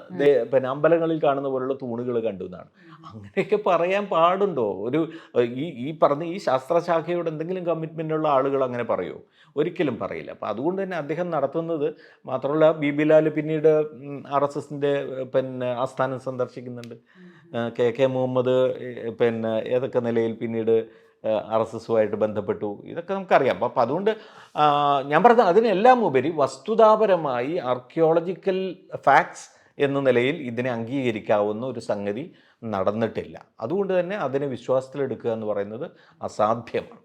പിന്നെ അമ്പലങ്ങളിൽ കാണുന്ന പോലുള്ള തൂണുകൾ കണ്ടു എന്നാണ്. അങ്ങനെയൊക്കെ പറയാൻ പാടുണ്ടോ? ഈ പറഞ്ഞ ഈ ശാസ്ത്രശാഖയോട് എന്തെങ്കിലും കമ്മിറ്റ്മെൻ്റ് ഉള്ള ആളുകൾ അങ്ങനെ പറയുമോ? ഒരിക്കലും പറയില്ല. അപ്പോൾ അതുകൊണ്ട് തന്നെ അദ്ദേഹം നടത്തുന്നത് മാത്രമല്ല, BB ലാൽ പിന്നീട് RSSൻ്റെ ആസ്ഥാനം സന്ദർശിക്കുന്നുണ്ട്. KK മുഹമ്മദ് ഏതൊക്കെ നിലയിൽ പിന്നീട് RSSുമായിട്ട് ബന്ധപ്പെട്ടു, ഇതൊക്കെ നമുക്കറിയാം. അപ്പം അതുകൊണ്ട് ഞാൻ പറഞ്ഞത് അതിനെല്ലാം ഉപരി വസ്തുതാപരമായി ആർക്കിയോളജിക്കൽ ഫാക്ട്സ് എന്ന നിലയിൽ ഇതിനെ അംഗീകരിക്കാവുന്ന ഒരു സംഗതി നടന്നിട്ടില്ല. അതുകൊണ്ട് തന്നെ അതിനെ വിശ്വാസത്തിലെടുക്കുക എന്ന് പറയുന്നത് അസാധ്യമാണ്.